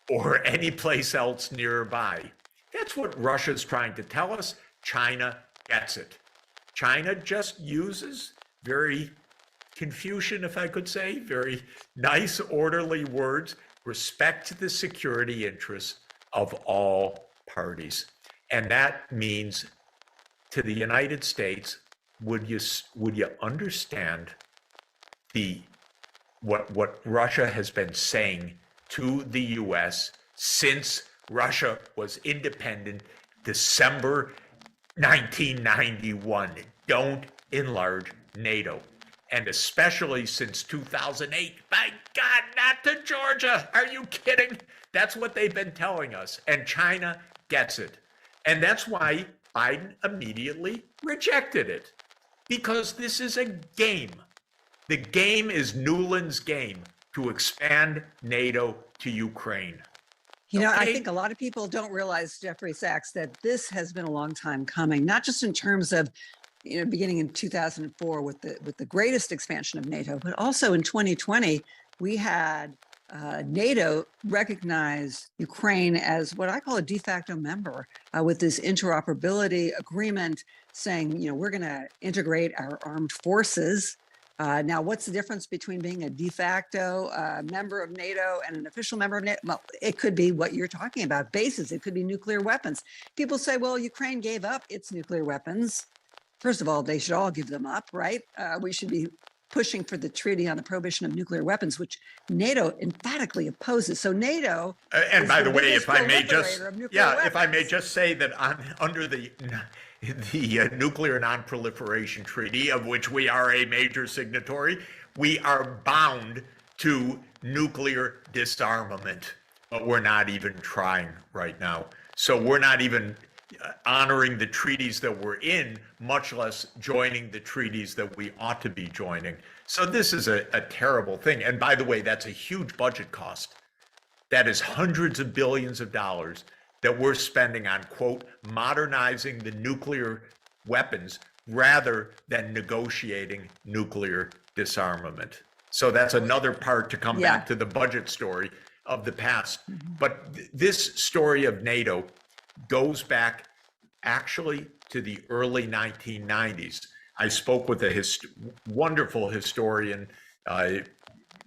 or any place else nearby. That's what Russia's trying to tell us. China gets it. China just uses very Confucian, if I could say, very nice, orderly words, respect the security interests of all parties. And that means to the United States, would you understand what Russia has been saying to the US since Russia was independent December 1991? Don't enlarge NATO. And especially since 2008, by God, not to Georgia. Are you kidding? That's what they've been telling us. And China gets it. And that's why Biden immediately rejected it, because this is a game. The game is Newland's game to expand NATO to Ukraine. You know, I Okay. think a lot of people don't realize, Jeffrey Sachs, that this has been a long time coming, not just in terms of, beginning in 2004 with the greatest expansion of NATO, but also in 2020, we had NATO recognize Ukraine as what I call a de facto member with this interoperability agreement saying, we're going to integrate our armed forces. Now, what's the difference between being a de facto member of NATO and an official member of NATO? Well, it could be what you're talking about, bases. It could be nuclear weapons. People say, well, Ukraine gave up its nuclear weapons. First of all, they should all give them up, right? We should be pushing for the treaty on the prohibition of nuclear weapons, which NATO emphatically opposes. So NATO, and by the way, if I may just, if I may weapons. just say that under the Nuclear Non-Proliferation Treaty, of which we are a major signatory, we are bound to nuclear disarmament, but we're not even trying right now. So we're not even honoring the treaties that we're in, much less joining the treaties that we ought to be joining. So this is a terrible thing. And by the way, that's a huge budget cost. That is hundreds of billions of dollars that we're spending on, quote, modernizing the nuclear weapons rather than negotiating nuclear disarmament. So that's another part to come back to the budget story of the past. But this story of NATO goes back actually to the early 1990s. I spoke with a wonderful historian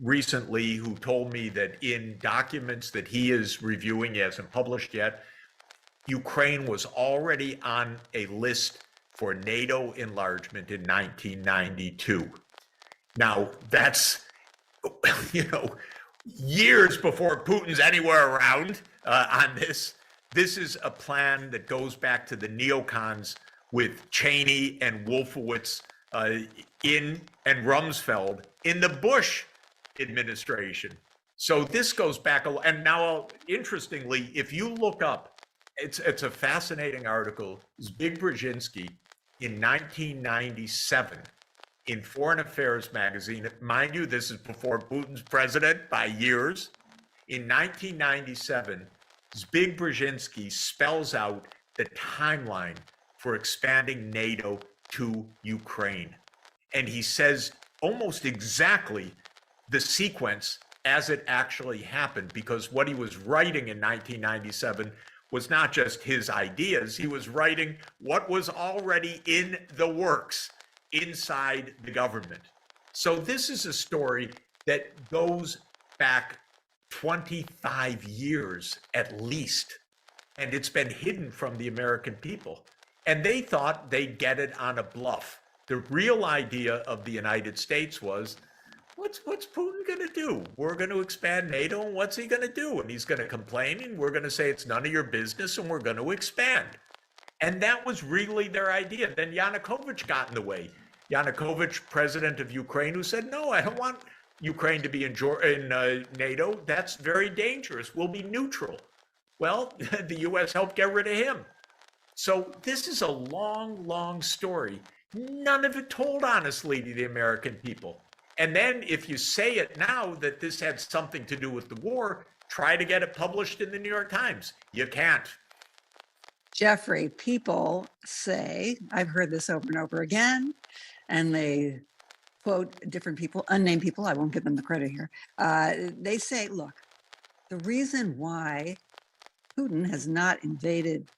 recently who told me that in documents that he is reviewing, he hasn't published yet, Ukraine was already on a list for NATO enlargement in 1992. Now, that's, years before Putin's anywhere around on this. This is a plan that goes back to the neocons with Cheney and Wolfowitz and Rumsfeld in the Bush administration. So this goes back, and now, interestingly, if you look up, it's a fascinating article. Zbig Brzezinski in 1997 in Foreign Affairs magazine. Mind you, this is before Putin's president by years. In 1997, Zbig Brzezinski spells out the timeline for expanding NATO to Ukraine. And he says almost exactly the sequence as it actually happened, because what he was writing in 1997 was not just his ideas, he was writing what was already in the works inside the government. So this is a story that goes back 25 years at least, and it's been hidden from the American people. And they thought they'd get it on a bluff. The real idea of the United States was, what's Putin going to do? We're going to expand NATO, and what's he going to do? And he's going to complain, and we're going to say it's none of your business, and we're going to expand. And that was really their idea. Then Yanukovych got in the way. Yanukovych, president of Ukraine, who said, no, I don't want Ukraine to be in NATO. That's very dangerous. We'll be neutral. Well, the U.S. helped get rid of him. So this is a long, long story. None of it told honestly to the American people. And then if you say it now that this had something to do with the war, try to get it published in the New York Times. You can't. Jeffrey, people say, I've heard this over and over again, and they quote different people, unnamed people, I won't give them the credit here. They say, look, the reason why Putin has not invaded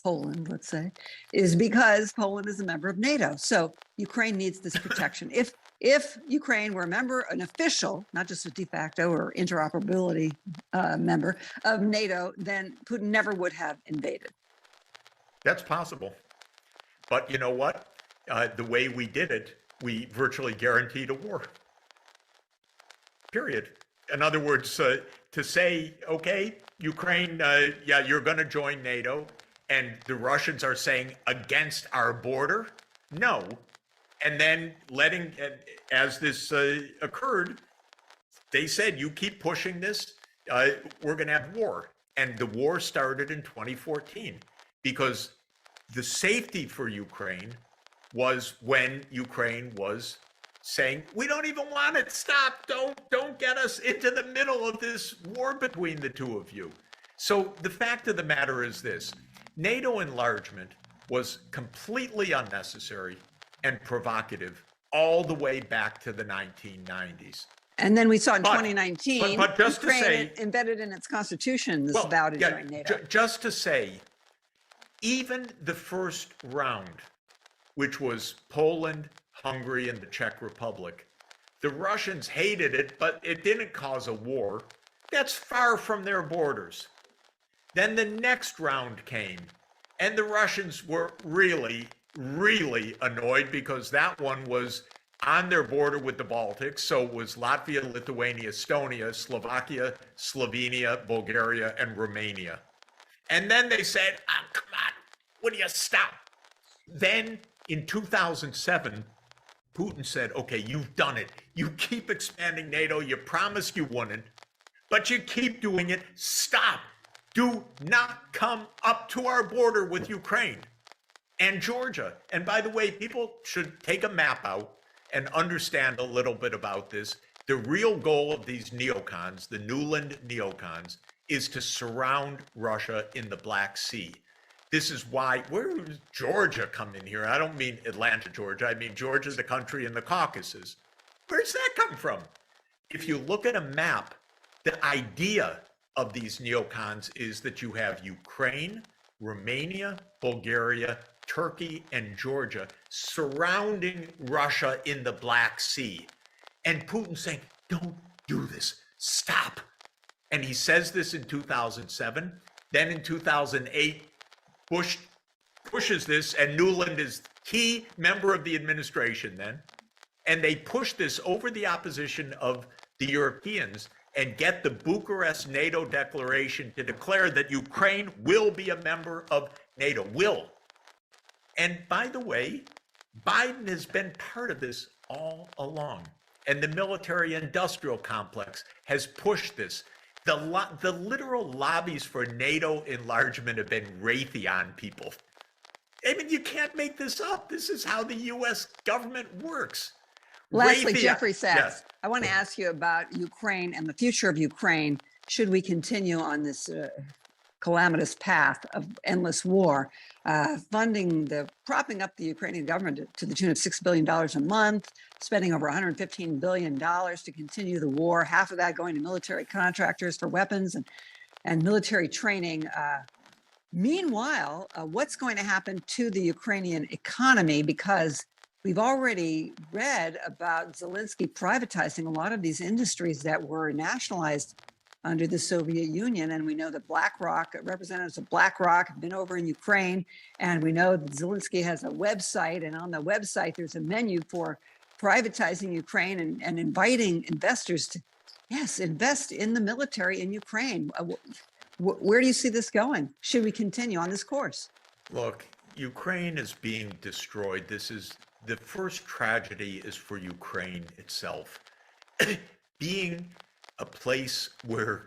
Poland, let's say, is because Poland is a member of NATO. So Ukraine needs this protection. If Ukraine were a member, an official, not just a de facto or interoperability member of NATO, then Putin never would have invaded. That's possible. But you know what? The way we did it, we virtually guaranteed a war. Period. In other words, to say, okay, Ukraine, yeah, you're going to join NATO, and the Russians are saying against our border, no. And then letting, as this occurred, they said, you keep pushing this, we're going to have war. And the war started in 2014 because the safety for Ukraine was when Ukraine was saying, we don't even want it. Stop. Don't get us into the middle of this war between the two of you. So the fact of the matter is this: NATO enlargement was completely unnecessary and provocative all the way back to the 1990s. And then we saw in 2019, but just Ukraine to say, embedded in its constitution this vow to join NATO. Just to say, even the first round, which was Poland, Hungary, and the Czech Republic, the Russians hated it, but it didn't cause a war. That's far from their borders. Then the next round came, and the Russians were really, really annoyed because that one was on their border with the Baltics. So it was Latvia, Lithuania, Estonia, Slovakia, Slovenia, Bulgaria, and Romania. And then they said, oh, come on, will you stop? Then in 2007, Putin said, okay, you've done it. You keep expanding NATO. You promised you wouldn't, but you keep doing it. Stop. Do not come up to our border with Ukraine and Georgia. And by the way, people should take a map out and understand a little bit about this. The real goal of these neocons, the Nuland neocons, is to surround Russia in the Black Sea. This is why, where does Georgia come in here? I don't mean Atlanta, Georgia. I mean Georgia, the country in the Caucasus. Where's that come from? If you look at a map, the idea of these neocons is that you have Ukraine, Romania, Bulgaria, Turkey, and Georgia surrounding Russia in the Black Sea. And Putin saying, don't do this, stop. And he says this in 2007. Then in 2008, Bush pushes this, and Nuland is key member of the administration then. And they push this over the opposition of the Europeans and get the Bucharest NATO declaration to declare that Ukraine will be a member of NATO, will. And by the way, Biden has been part of this all along. And the military-industrial complex has pushed this. The literal lobbies for NATO enlargement have been Raytheon people. I mean, you can't make this up. This is how the U.S. government works. Lastly, Raytheon, Jeffrey Sachs, yes. I want to ask you about Ukraine and the future of Ukraine. Should we continue on this calamitous path of endless war, propping up the Ukrainian government to the tune of $6 billion a month, spending over $115 billion to continue the war, half of that going to military contractors for weapons and military training. Meanwhile, what's going to happen to the Ukrainian economy? Because we've already read about Zelensky privatizing a lot of these industries that were nationalized under the Soviet Union. And we know that BlackRock, representatives of BlackRock have been over in Ukraine. And we know that Zelensky has a website. And on the website, there's a menu for privatizing Ukraine and inviting investors to, yes, invest in the military in Ukraine. Where do you see this going? Should we continue on this course? Look, Ukraine is being destroyed. This is the first tragedy is for Ukraine itself. Being a place where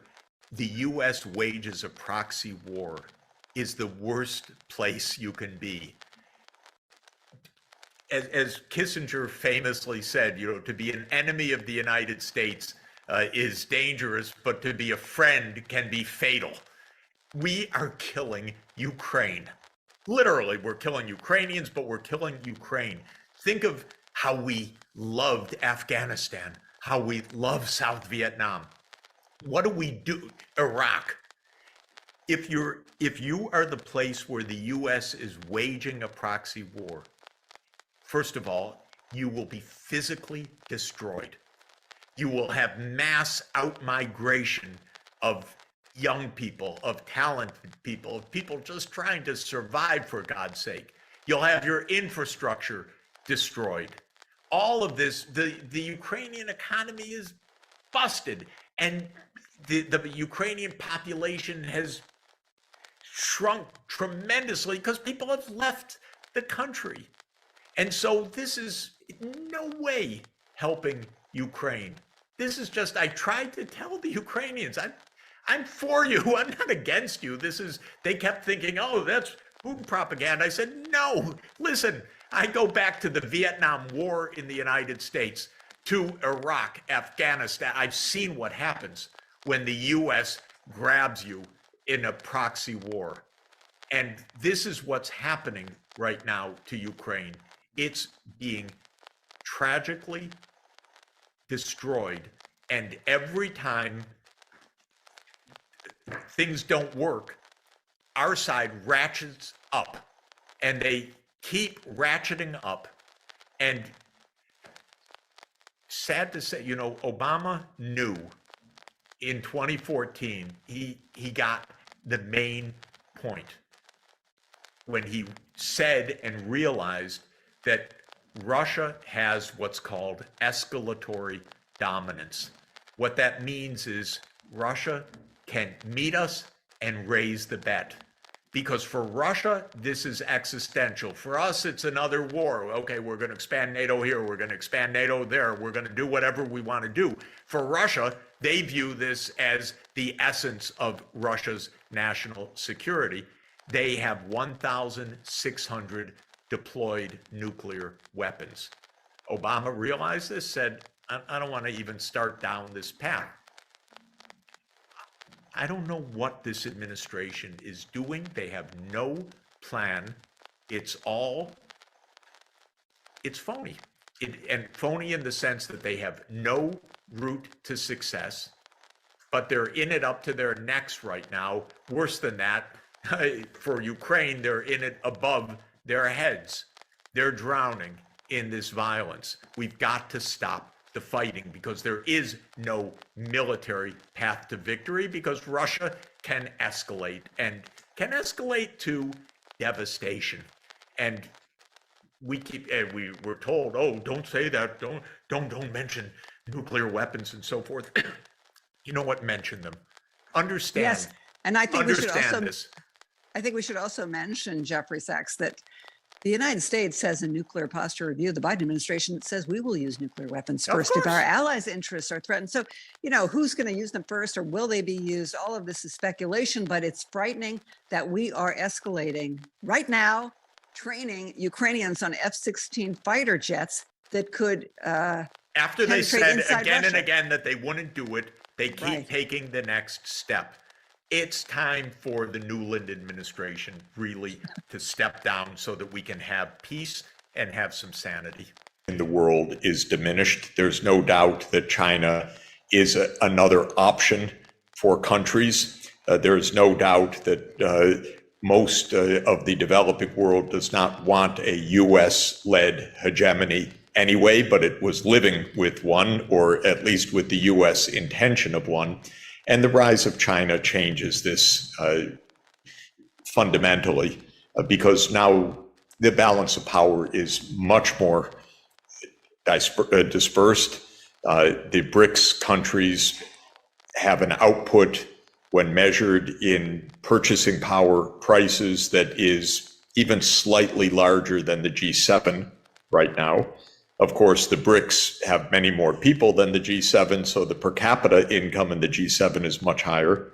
the U.S. wages a proxy war is the worst place you can be. As Kissinger famously said, to be an enemy of the United States is dangerous, but to be a friend can be fatal. We are killing Ukraine. Literally, we're killing Ukrainians, but we're killing Ukraine. Think of how we loved Afghanistan, how we love South Vietnam. What do we do? Iraq. If you are the place where the US is waging a proxy war, first of all, you will be physically destroyed. You will have mass outmigration of young people, of talented people, of people just trying to survive, for God's sake. You'll have your infrastructure destroyed. All of this, the Ukrainian economy is busted, and the Ukrainian population has shrunk tremendously because people have left the country. And so this is in no way helping Ukraine. This is just, I tried to tell the Ukrainians, I'm for you, I'm not against you. They kept thinking, oh, that's Putin propaganda. I said, no, listen, I go back to the Vietnam War in the United States, to Iraq, Afghanistan. I've seen what happens when the US grabs you in a proxy war. And this is what's happening right now to Ukraine. It's being tragically destroyed. And every time things don't work, our side ratchets up, and they keep ratcheting up. And sad to say, Obama knew in 2014, he got the main point when he said and realized that Russia has what's called escalatory dominance. What that means is Russia can meet us and raise the bet. Because for Russia, this is existential. For us, it's another war. Okay, we're going to expand NATO here. We're going to expand NATO there. We're going to do whatever we want to do. For Russia, they view this as the essence of Russia's national security. They have 1,600 deployed nuclear weapons. Obama realized this, said, I don't want to even start down this path. I don't know what this administration is doing. They have no plan. It's phony. And phony in the sense that they have no route to success, but they're in it up to their necks right now. Worse than that, for Ukraine, they're in it above their heads. They're drowning in this violence. We've got to stop the fighting, because there is no military path to victory, because Russia can escalate, and can escalate to devastation. And we're told, oh, don't say that, don't mention nuclear weapons and so forth. You know what? Mention them. Understand. Yes, and I think I think we should also mention, Jeffrey Sachs, that the United States has a nuclear posture review. The Biden administration says we will use nuclear weapons first if our allies' interests are threatened. So, who's going to use them first, or will they be used? All of this is speculation, but it's frightening that we are escalating right now, training Ukrainians on F-16 fighter jets that could after they said again Russia. And again that they wouldn't do it, they keep taking the next step. It's time for the Newland administration really to step down so that we can have peace and have some sanity. In the world is diminished. There's no doubt that China is another option for countries. There's no doubt that most of the developing world does not want a US-led hegemony anyway, but it was living with one, or at least with the US intention of one. And the rise of China changes this fundamentally, because now the balance of power is much more dispersed. The BRICS countries have an output, when measured in purchasing power prices, that is even slightly larger than the G7 right now. Of course, the BRICS have many more people than the G7, so the per capita income in the G7 is much higher.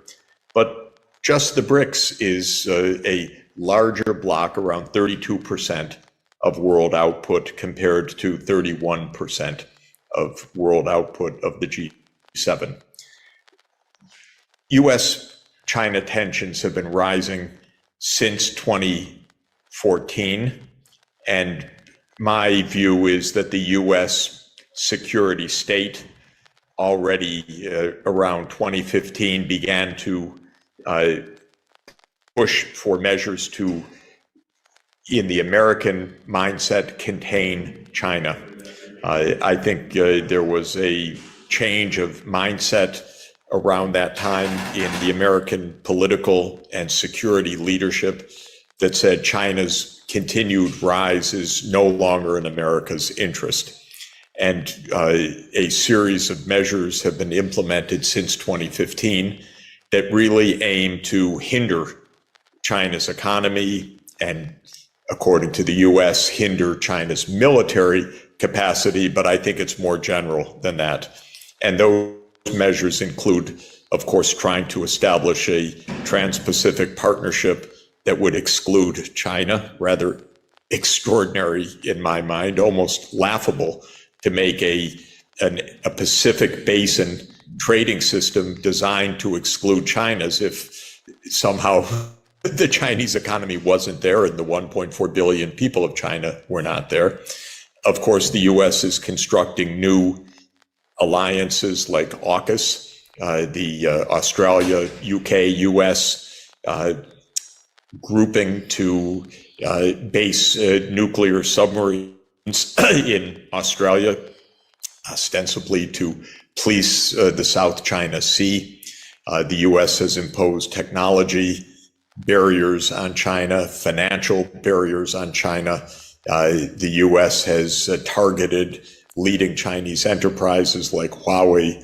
But just the BRICS is a larger block, around 32% of world output, compared to 31% of world output of the G7. US-China tensions have been rising since 20 14. And my view is that the U.S. security state already around 2015 began to push for measures to, in the American mindset, contain China. I think there was a change of mindset around that time in the American political and security leadership that said China's continued rise is no longer in America's interest. And a series of measures have been implemented since 2015 that really aim to hinder China's economy and, according to the US, hinder China's military capacity, but I think it's more general than that. And those measures include, of course, trying to establish a Trans-Pacific partnership that would exclude China. Rather extraordinary in my mind, almost laughable to make a Pacific Basin trading system designed to exclude China, as if somehow the Chinese economy wasn't there and the 1.4 billion people of China were not there. Of course, the US is constructing new alliances like AUKUS, the Australia, UK, US grouping to base nuclear submarines in Australia, ostensibly to police the South China Sea. The US has imposed technology barriers on China, financial barriers on China. The US has targeted leading Chinese enterprises like Huawei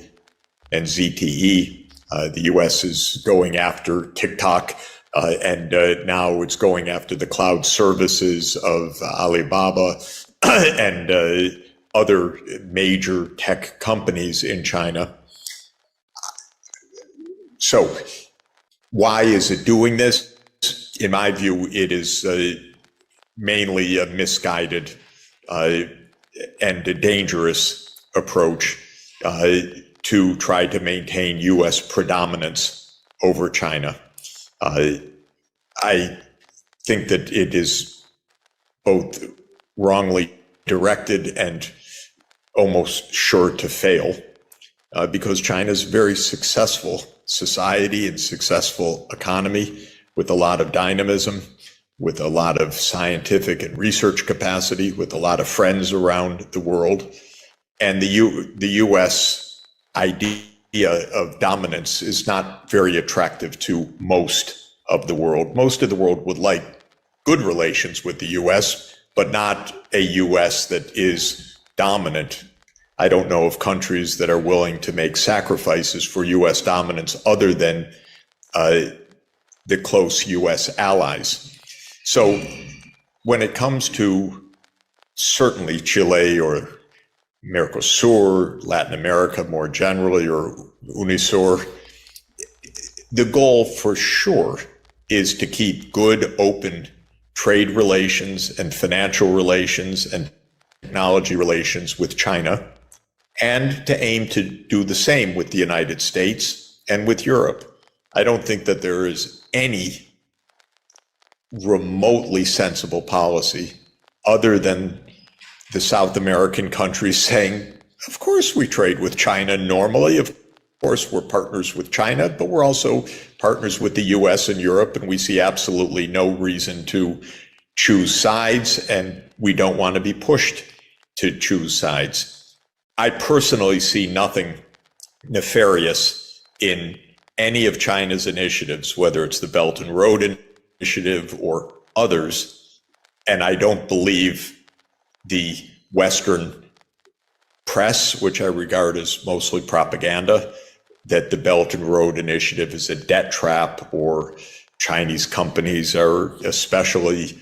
and ZTE. The US is going after TikTok, and now it's going after the cloud services of Alibaba and other major tech companies in China. So why is it doing this? In my view, it is mainly a misguided and a dangerous approach to try to maintain US predominance over China. I think that it is both wrongly directed and almost sure to fail because China is a very successful society and successful economy with a lot of dynamism, with a lot of scientific and research capacity, with a lot of friends around the world. And the US idea of dominance is not very attractive to most of the world. Most of the world would like good relations with the US, but not a US that is dominant. I don't know of countries that are willing to make sacrifices for US dominance other than the close US allies. So when it comes to certainly Chile or Mercosur, Latin America more generally, or UNISUR, the goal for sure is to keep good, open trade relations and financial relations and technology relations with China, and to aim to do the same with the United States and with Europe. I don't think that there is any remotely sensible policy other than the South American countries saying, of course we trade with China normally, of course we're partners with China, but we're also partners with the US and Europe, and we see absolutely no reason to choose sides, and we don't want to be pushed to choose sides. I personally see nothing nefarious in any of China's initiatives, whether it's the Belt and Road Initiative or others, and I don't believe the Western press, which I regard as mostly propaganda, that the Belt and Road Initiative is a debt trap or Chinese companies are especially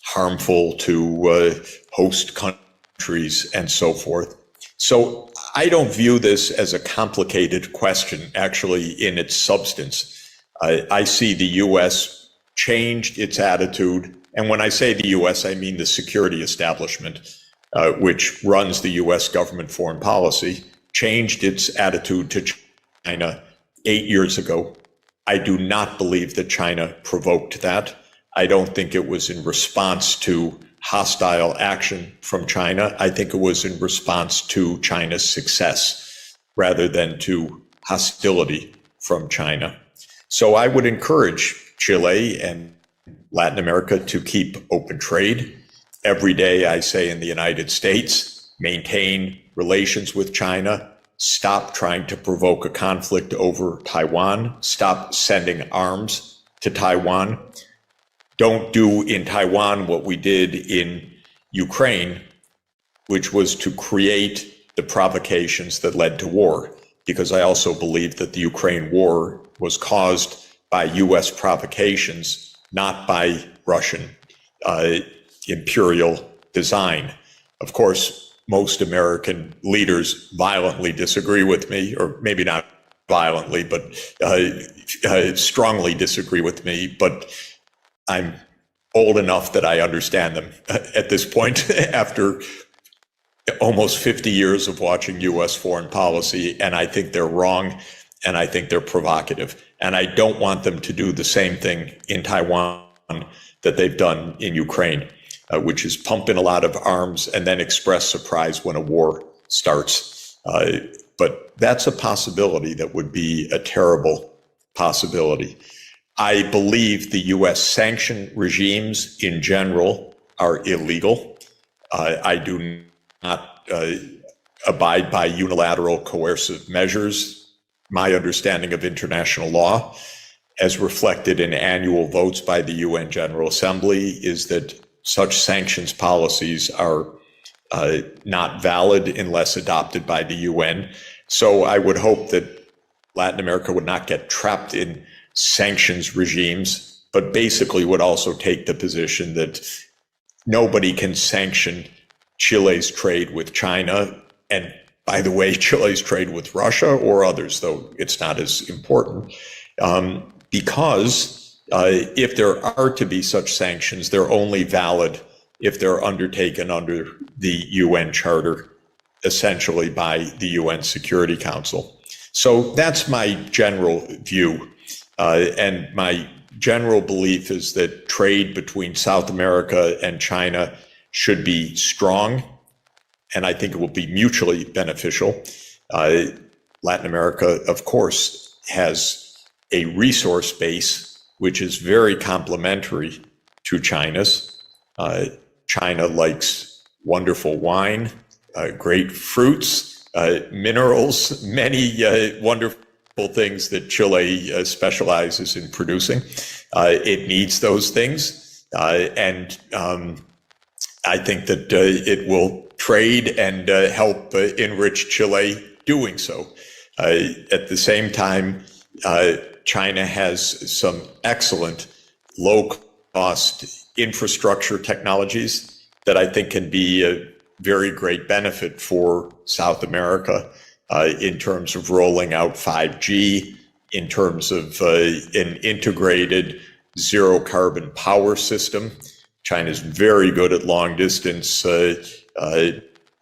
harmful to host countries and so forth. So I don't view this as a complicated question, actually, in its substance. I see the U.S. changed its attitude. And when I say the U.S., I mean the security establishment, which runs the U.S. government foreign policy, changed its attitude to China 8 years ago. I do not believe that China provoked that. I don't think it was in response to hostile action from China. I think it was in response to China's success rather than to hostility from China. So I would encourage Chile and Latin America to keep open trade. Every day I say in the United States, maintain relations with China, stop trying to provoke a conflict over Taiwan, stop sending arms to Taiwan. Don't do in Taiwan what we did in Ukraine, which was to create the provocations that led to war, because I also believe that the Ukraine war was caused by US provocations, not by Russian imperial design. Of course, most American leaders violently disagree with me, or maybe not violently, but strongly disagree with me, but I'm old enough that I understand them at this point after almost 50 years of watching US foreign policy, and I think they're wrong, and I think they're provocative. And I don't want them to do the same thing in Taiwan that they've done in Ukraine, which is pump in a lot of arms and then express surprise when a war starts. But that's a possibility that would be a terrible possibility. I believe the US sanction regimes in general are illegal. I do not abide by unilateral coercive measures. My understanding of international law, as reflected in annual votes by the UN General Assembly, is that such sanctions policies are not valid unless adopted by the UN. So I would hope that Latin America would not get trapped in sanctions regimes, but basically would also take the position that nobody can sanction Chile's trade with China. And by the way, Chile's trade with Russia or others, though it's not as important, because if there are to be such sanctions, they're only valid if they're undertaken under the UN Charter, essentially by the UN Security Council. So that's my general view. And my general belief is that trade between South America and China should be strong, and I think it will be mutually beneficial. Latin America, of course, has a resource base which is very complementary to China's. China likes wonderful wine, great fruits, minerals, many wonderful things that Chile specializes in producing. It needs those things, and I think that it will trade and help enrich Chile doing so. At the same time, China has some excellent low-cost infrastructure technologies that I think can be a very great benefit for South America in terms of rolling out 5G, in terms of an integrated zero-carbon power system. China's very good at long-distance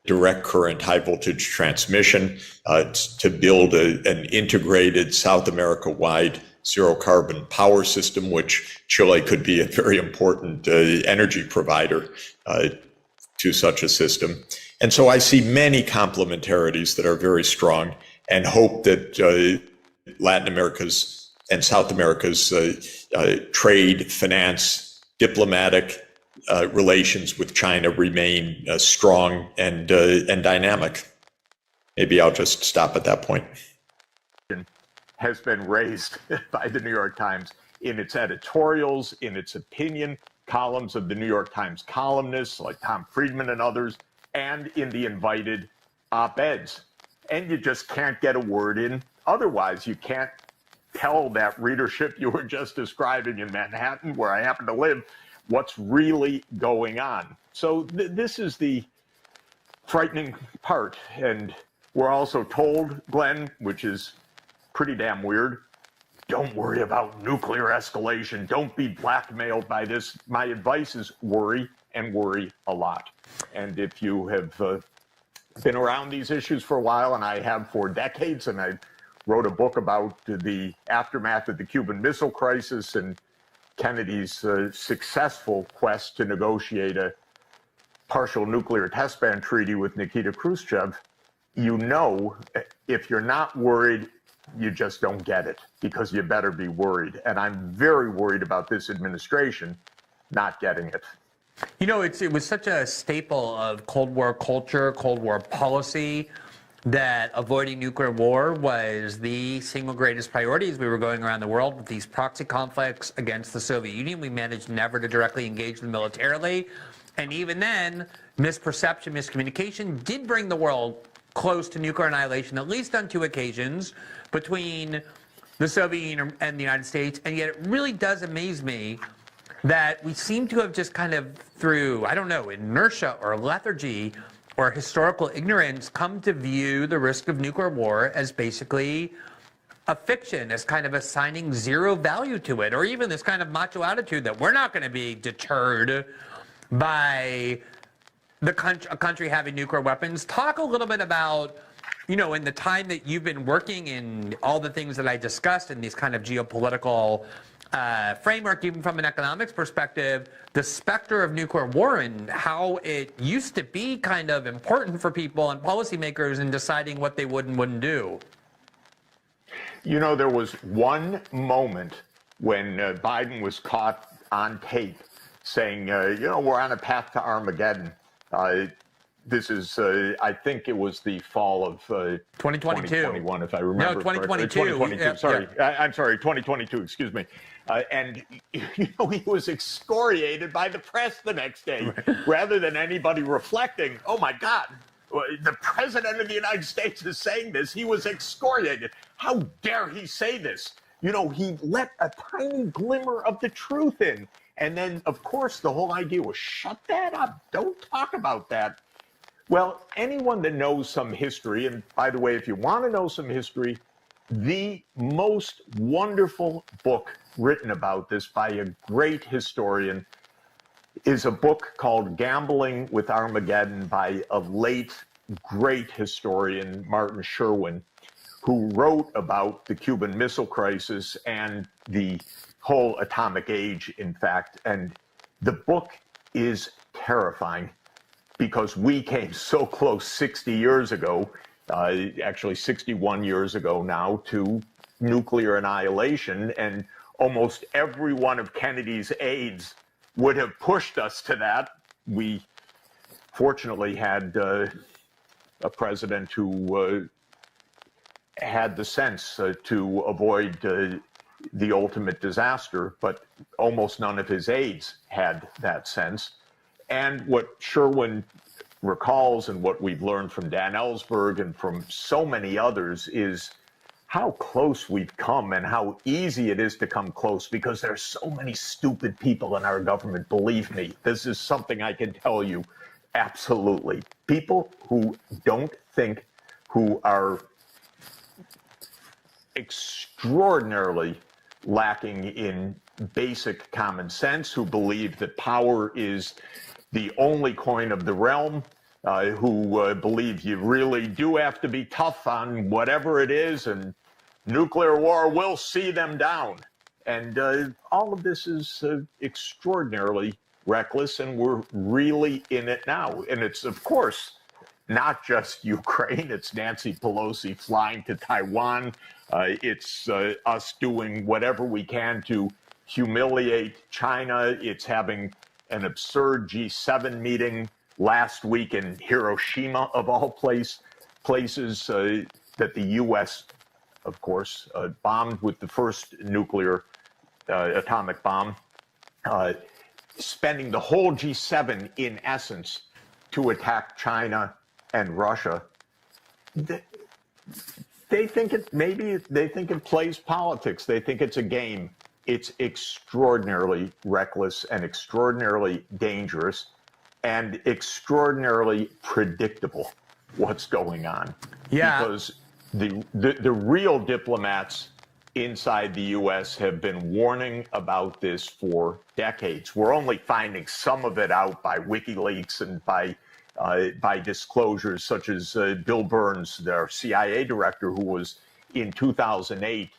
direct current high voltage transmission to build an integrated South America-wide zero carbon power system, which Chile could be a very important energy provider to such a system. And so I see many complementarities that are very strong, and hope that Latin America's and South America's trade, finance, diplomatic relations with China remain strong and dynamic. Maybe I'll just stop at that point. Has been raised by the New York Times in its editorials, in its opinion columns of the New York Times columnists like Tom Friedman and others, and in the invited op-eds. And you just can't get a word in otherwise. You can't tell that readership you were just describing in Manhattan, where I happen to live, what's really going on. So this is the frightening part. And we're also told, Glenn, which is pretty damn weird, don't worry about nuclear escalation. Don't be blackmailed by this. My advice is worry, and worry a lot. And if you have been around these issues for a while, and I have for decades, and I wrote a book about the aftermath of the Cuban Missile Crisis and Kennedy's successful quest to negotiate a partial nuclear test ban treaty with Nikita Khrushchev, you know, if you're not worried, you just don't get it, because you better be worried. And I'm very worried about this administration not getting it. You know, it was such a staple of Cold War culture, Cold War policy, that avoiding nuclear war was the single greatest priority as we were going around the world with these proxy conflicts against the Soviet Union. We managed never to directly engage them militarily. And even then, misperception, miscommunication did bring the world close to nuclear annihilation, at least on 2 occasions, between the Soviet Union and the United States. And yet it really does amaze me that we seem to have just kind of through, I don't know, inertia or lethargy or historical ignorance, come to view the risk of nuclear war as basically a fiction, as kind of assigning zero value to it, or even this kind of macho attitude that we're not going to be deterred by a country having nuclear weapons. Talk a little bit about, you know, in the time that you've been working in all the things that I discussed in these kind of geopolitical framework, even from an economics perspective, the specter of nuclear war and how it used to be kind of important for people and policymakers in deciding what they would and wouldn't do. You know, there was one moment when Biden was caught on tape saying, you know, we're on a path to Armageddon. This is, I think it was the fall of 2022. 2021, if I remember. No, 2022. 2022. Sorry, I'm sorry, 2022. Excuse me. And you know, he was excoriated by the press the next day, rather than anybody reflecting. Oh my God, the president of the United States is saying this. He was excoriated. How dare he say this? You know, he let a tiny glimmer of the truth in. And then, of course, the whole idea was shut that up. Don't talk about that. Well, anyone that knows some history, and by the way, if you want to know some history, the most wonderful book written about this by a great historian is a book called Gambling with Armageddon by a late great historian, Martin Sherwin, who wrote about the Cuban Missile Crisis and the whole atomic age, in fact. And the book is terrifying because we came so close 60 years ago, actually 61 years ago now, to nuclear annihilation. And almost every one of Kennedy's aides would have pushed us to that. We fortunately had a president who had the sense to avoid the ultimate disaster, but almost none of his aides had that sense. And what Sherwin recalls, and what we've learned from Dan Ellsberg and from so many others, is how close we've come and how easy it is to come close, because there's so many stupid people in our government. Believe me, this is something I can tell you absolutely. People who don't think, who are extraordinarily lacking in basic common sense, who believe that power is the only coin of the realm, who believe you really do have to be tough on whatever it is, and nuclear war will see them down. And all of this is extraordinarily reckless, and we're really in it now. And it's, of course, not just Ukraine. It's Nancy Pelosi flying to Taiwan. It's us doing whatever we can to humiliate China. It's having an absurd G7 meeting last week in Hiroshima, of all places, that the U.S., of course, bombed with the first nuclear atomic bomb, spending the whole G7, in essence, to attack China and Russia. They think it plays politics. They think it's a game. It's extraordinarily reckless and extraordinarily dangerous and extraordinarily predictable what's going on. Yeah. Because the real diplomats inside the U.S. have been warning about this for decades. We're only finding some of it out by WikiLeaks and by disclosures such as Bill Burns, their CIA director, who was in 2008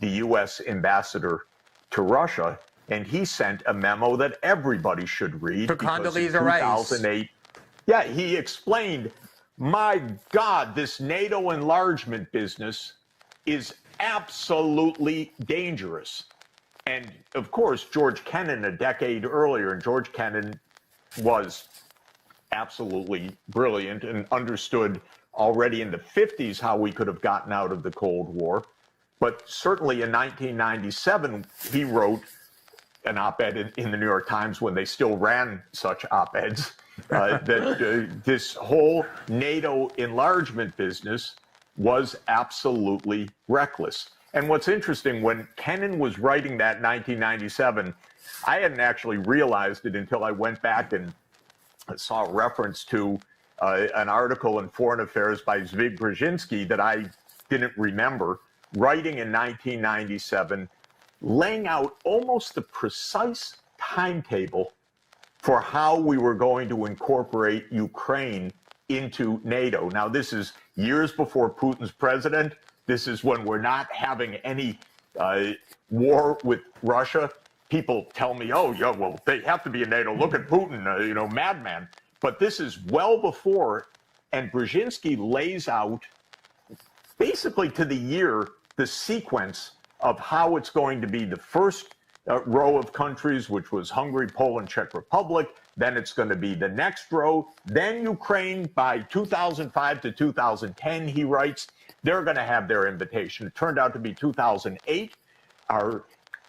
the U.S. ambassador to Russia. and he sent a memo that everybody should read. For because in Condoleezza Rice. 2008, yeah, he explained, my God, this NATO enlargement business is absolutely dangerous. And of course, George Kennan a decade earlier, and George Kennan was absolutely brilliant and understood already in the 50s how we could have gotten out of the Cold War. But certainly in 1997, he wrote an op-ed in the New York Times when they still ran such op-eds, that this whole NATO enlargement business was absolutely reckless. And what's interesting, when Kennan was writing that in 1997, I hadn't actually realized it until I went back and saw a reference to an article in Foreign Affairs by Zbigniew Brzezinski that I didn't remember, writing in 1997, laying out almost the precise timetable for how we were going to incorporate Ukraine into NATO. Now, this is years before Putin's president. This is when we're not having any war with Russia. People tell me, oh, yeah, well, they have to be in NATO. Look at Putin, madman. But this is well before, and Brzezinski lays out basically to the year the sequence of how it's going to be the first row of countries, which was Hungary, Poland, Czech Republic. Then it's going to be the next row. Then Ukraine by 2005 to 2010, he writes, they're going to have their invitation. It turned out to be 2008. Our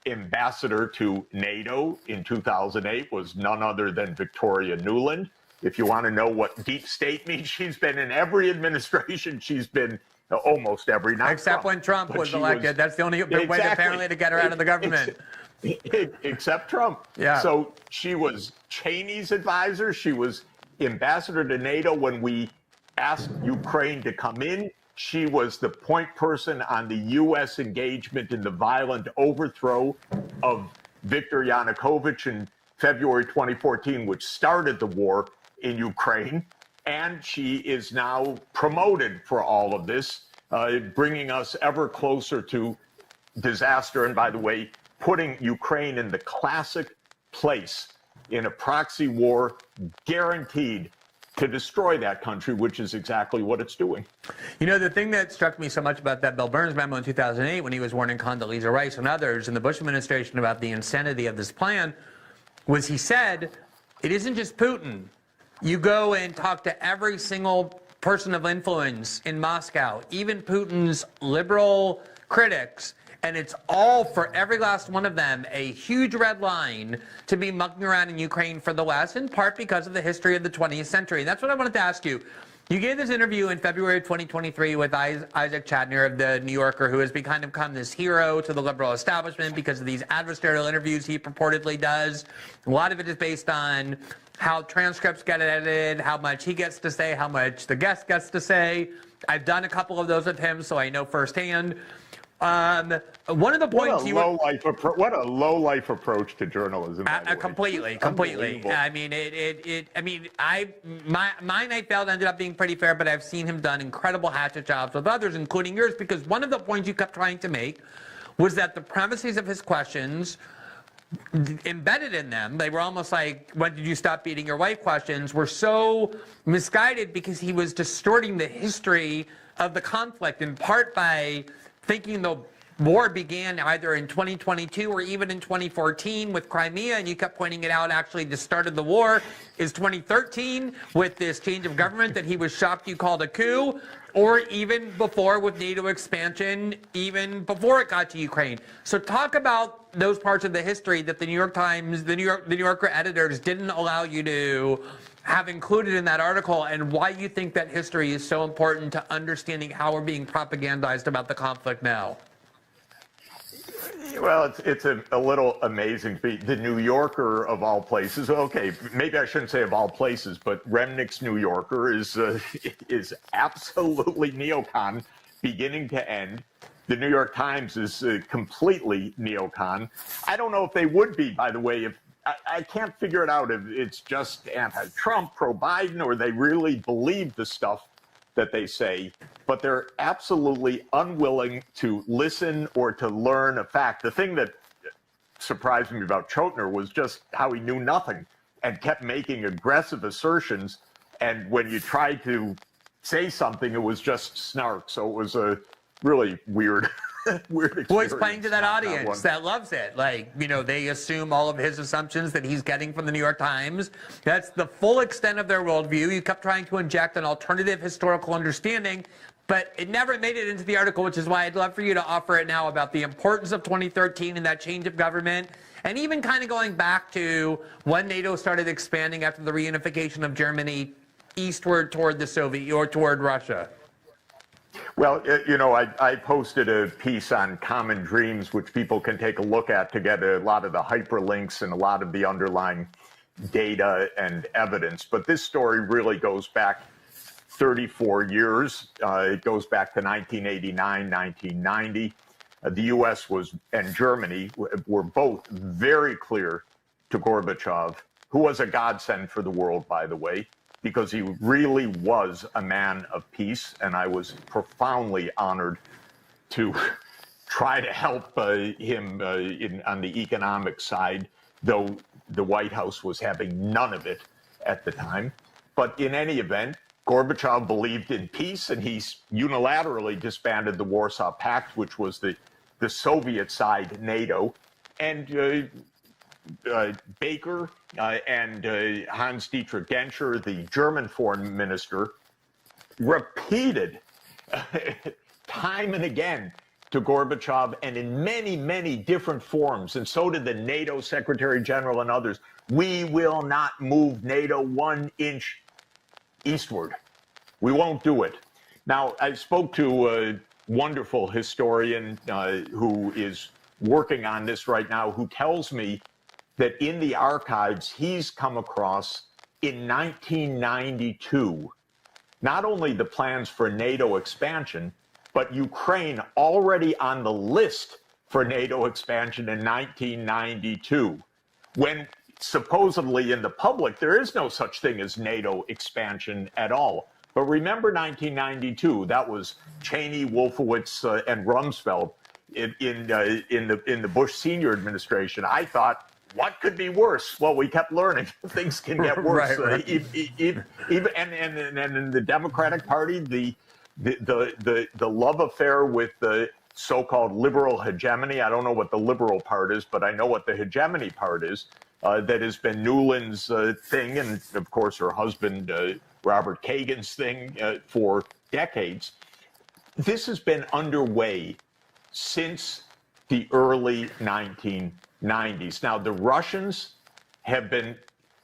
ambassador to NATO in 2008 was none other than Victoria Nuland. If you want to know what deep state means, she's been in every administration. She's been almost every night. Except when Trump was elected. That's the only way apparently to get her out of the government. Except Trump. Yeah. So she was Cheney's advisor. She was ambassador to NATO when we asked Ukraine to come in. She was the point person on the U.S. engagement in the violent overthrow of Viktor Yanukovych in February 2014, which started the war in Ukraine. And she is now promoted for all of this, bringing us ever closer to disaster. And by the way, putting Ukraine in the classic place in a proxy war guaranteed to destroy that country, which is exactly what it's doing. The thing that struck me so much about that Bill Burns memo in 2008, when he was warning Condoleezza Rice and others in the Bush administration about the insanity of this plan, was he said, it isn't just Putin. You go and talk to every single person of influence in Moscow, even Putin's liberal critics, and it's all, for every last one of them, a huge red line to be mucking around in Ukraine for the West, in part because of the history of the 20th century. And that's what I wanted to ask you. You gave this interview in February of 2023 with Isaac Chadner of The New Yorker, who has become this hero to the liberal establishment because of these adversarial interviews he purportedly does. A lot of it is based on how transcripts get edited, how much he gets to say, how much the guest gets to say. I've done a couple of those with him, so I know firsthand. One of the points what a low life approach to journalism. Completely. I mean, mine I felt ended up being pretty fair, but I've seen him done incredible hatchet jobs with others, including yours, because one of the points you kept trying to make was that the premises of his questions, embedded in them, they were almost like, when did you stop beating your wife questions, were so misguided because he was distorting the history of the conflict, in part by thinking the war began either in 2022 or even in 2014 with Crimea, and you kept pointing it out, actually the start of the war is 2013 with this change of government that he was shocked you called a coup, or even before with NATO expansion, even before it got to Ukraine. So talk about those parts of the history that the New York Times, the New Yorker editors didn't allow you to have included in that article, and why you think that history is so important to understanding how we're being propagandized about the conflict now. Well, it's a little amazing to be the New Yorker of all places. Okay, maybe I shouldn't say of all places, but Remnick's New Yorker is absolutely neocon, beginning to end. The New York Times is completely neocon. I don't know if they would be, by the way, if I can't figure it out if it's just anti-Trump, pro-Biden, or they really believe the stuff that they say, but they're absolutely unwilling to listen or to learn a fact. The thing that surprised me about Chotiner was just how he knew nothing and kept making aggressive assertions. And when you tried to say something, it was just snark. So it was a really weird, weird experience. Well, he's playing to that Not audience one. that loves it. Like, you know, they assume all of his assumptions that he's getting from the New York Times. That's the full extent of their worldview. You kept trying to inject an alternative historical understanding, but it never made it into the article, which is why I'd love for you to offer it now about the importance of 2013 and that change of government, and even kind of going back to when NATO started expanding after the reunification of Germany eastward toward the Soviet or toward Russia. Well, you know, I posted a piece on Common Dreams, which people can take a look at to get a lot of the hyperlinks and a lot of the underlying data and evidence. But this story really goes back 34 years. It goes back to 1989, 1990. The U.S. and Germany were both very clear to Gorbachev, who was a godsend for the world, by the way, because he really was a man of peace. And I was profoundly honored to try to help him on the economic side, though the White House was having none of it at the time. But in any event, Gorbachev believed in peace, and he unilaterally disbanded the Warsaw Pact, which was the Soviet side NATO. And Baker and Hans-Dietrich Genscher, the German foreign minister, repeated time and again to Gorbachev, and in many, many different forms, and so did the NATO Secretary General and others, we will not move NATO 1 inch eastward. We won't do it. Now, I spoke to a wonderful historian who is working on this right now, who tells me that in the archives he's come across in 1992, not only the plans for NATO expansion, but Ukraine already on the list for NATO expansion in 1992, when supposedly in the public there is no such thing as NATO expansion at all. But remember 1992, that was Cheney, Wolfowitz, and Rumsfeld in the Bush senior administration. I thought, what could be worse? Well, we kept learning things can get worse. Right. Even and in the Democratic Party, the love affair with the so-called liberal hegemony. I don't know what the liberal part is, but I know what the hegemony part is. That has been Nuland's thing, and of course her husband Robert Kagan's thing for decades. This has been underway since the early 1990s. Now, the Russians have been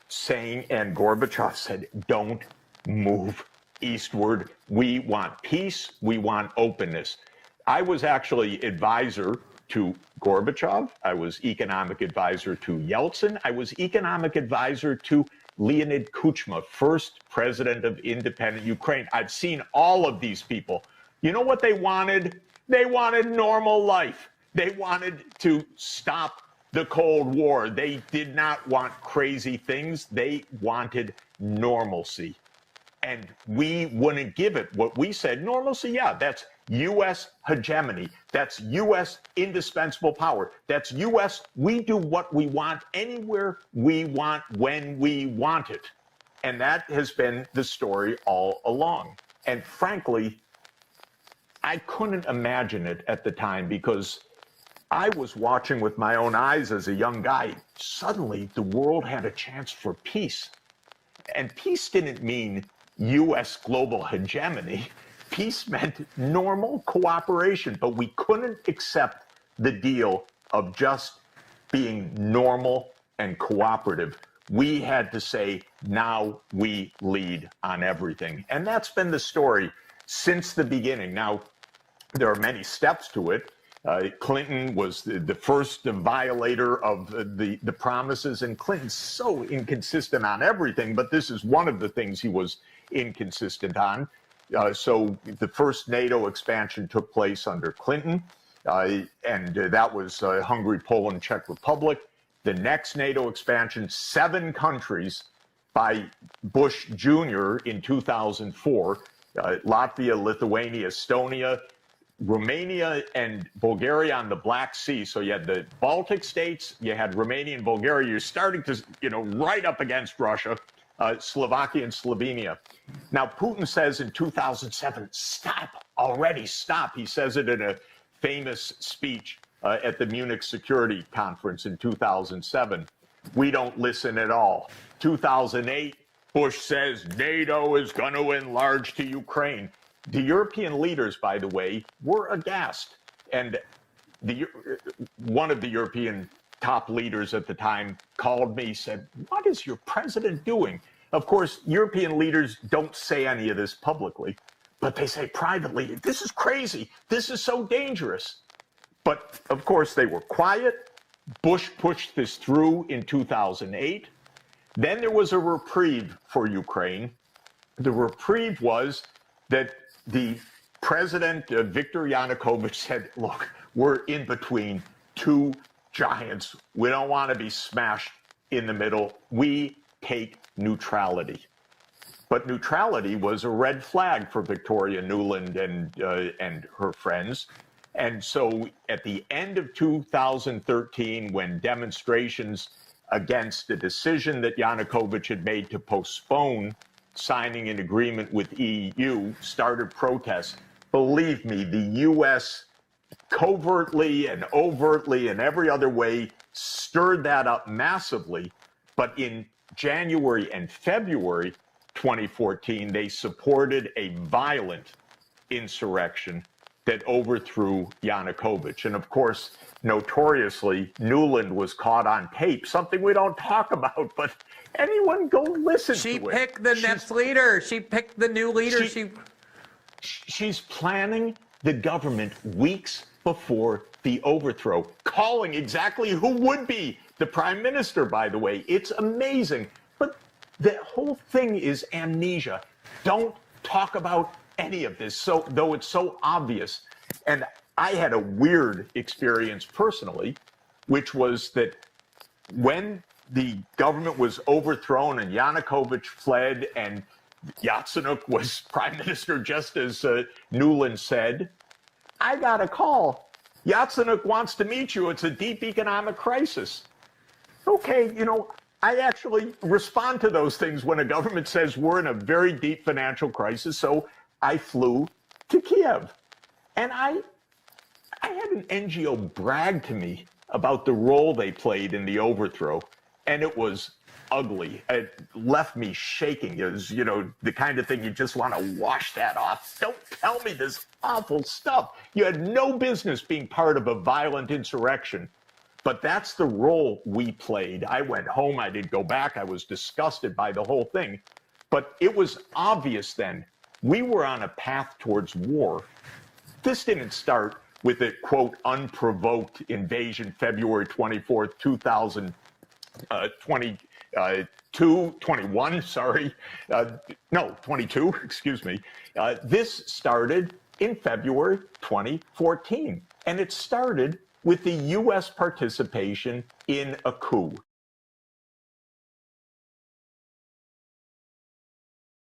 saying, and Gorbachev said, don't move eastward. We want peace. We want openness. I was actually advisor to Gorbachev. I was economic advisor to Yeltsin. I was economic advisor to Leonid Kuchma, first president of independent Ukraine. I've seen all of these people. You know what they wanted? They wanted normal life. They wanted to stop the Cold War. They did not want crazy things. They wanted normalcy. And we wouldn't give it. What we said, normalcy, yeah, that's U.S. hegemony. That's U.S. indispensable power. That's U.S. we do what we want anywhere we want when we want it. And that has been the story all along. And frankly, I couldn't imagine it at the time because I was watching with my own eyes as a young guy. Suddenly, the world had a chance for peace. And peace didn't mean U.S. global hegemony. Peace meant normal cooperation, but we couldn't accept the deal of just being normal and cooperative. We had to say, now we lead on everything. And that's been the story since the beginning. Now, there are many steps to it. Clinton was the first violator of the promises, and Clinton's so inconsistent on everything, but this is one of the things he was inconsistent on. So the first NATO expansion took place under Clinton, and that was Hungary, Poland, Czech Republic. The next NATO expansion, 7 countries by Bush Jr. in 2004, Latvia, Lithuania, Estonia, Romania and Bulgaria on the Black Sea. So you had the Baltic states, you had Romania and Bulgaria. You're starting to, right up against Russia, Slovakia and Slovenia. Now, Putin says in 2007, stop already, stop. He says it in a famous speech at the Munich Security Conference in 2007. We don't listen at all. 2008, Bush says NATO is going to enlarge to Ukraine. The European leaders, by the way, were aghast. And one of the European top leaders at the time called me, said, what is your president doing? Of course, European leaders don't say any of this publicly, but they say privately, this is crazy. This is so dangerous. But of course, they were quiet. Bush pushed this through in 2008. Then there was a reprieve for Ukraine. The reprieve was that the president, Viktor Yanukovych, said, look, we're in between two giants. We don't want to be smashed in the middle. We take neutrality. But neutrality was a red flag for Victoria Nuland and her friends. And so at the end of 2013, when demonstrations against the decision that Yanukovych had made to postpone signing an agreement with EU started protests, believe me, the U.S. covertly and overtly and every other way stirred that up massively. But in January and February 2014, they supported a violent insurrection that overthrew Yanukovych. And of course, notoriously, Nuland was caught on tape, something we don't talk about, but anyone go listen to it. She picked the next leader. She picked the new leader. She's planning the government weeks before the overthrow, calling exactly who would be the prime minister, by the way. It's amazing. But the whole thing is amnesia. Don't talk about any of this, though it's so obvious. And I had a weird experience personally, which was that when the government was overthrown and Yanukovych fled and Yatsenyuk was prime minister, just as Nuland said, I got a call. Yatsenyuk wants to meet you. It's a deep economic crisis. Okay, I actually respond to those things when a government says we're in a very deep financial crisis. So I flew to Kiev. And I had an NGO brag to me about the role they played in the overthrow. And it was ugly. It left me shaking. It was, the kind of thing you just want to wash that off. Don't tell me this awful stuff. You had no business being part of a violent insurrection. But that's the role we played. I went home. I didn't go back. I was disgusted by the whole thing. But it was obvious then we were on a path towards war. This didn't start with a, quote, unprovoked invasion February 24th, 22, excuse me. This started in February 2014, and it started with the U.S. participation in a coup.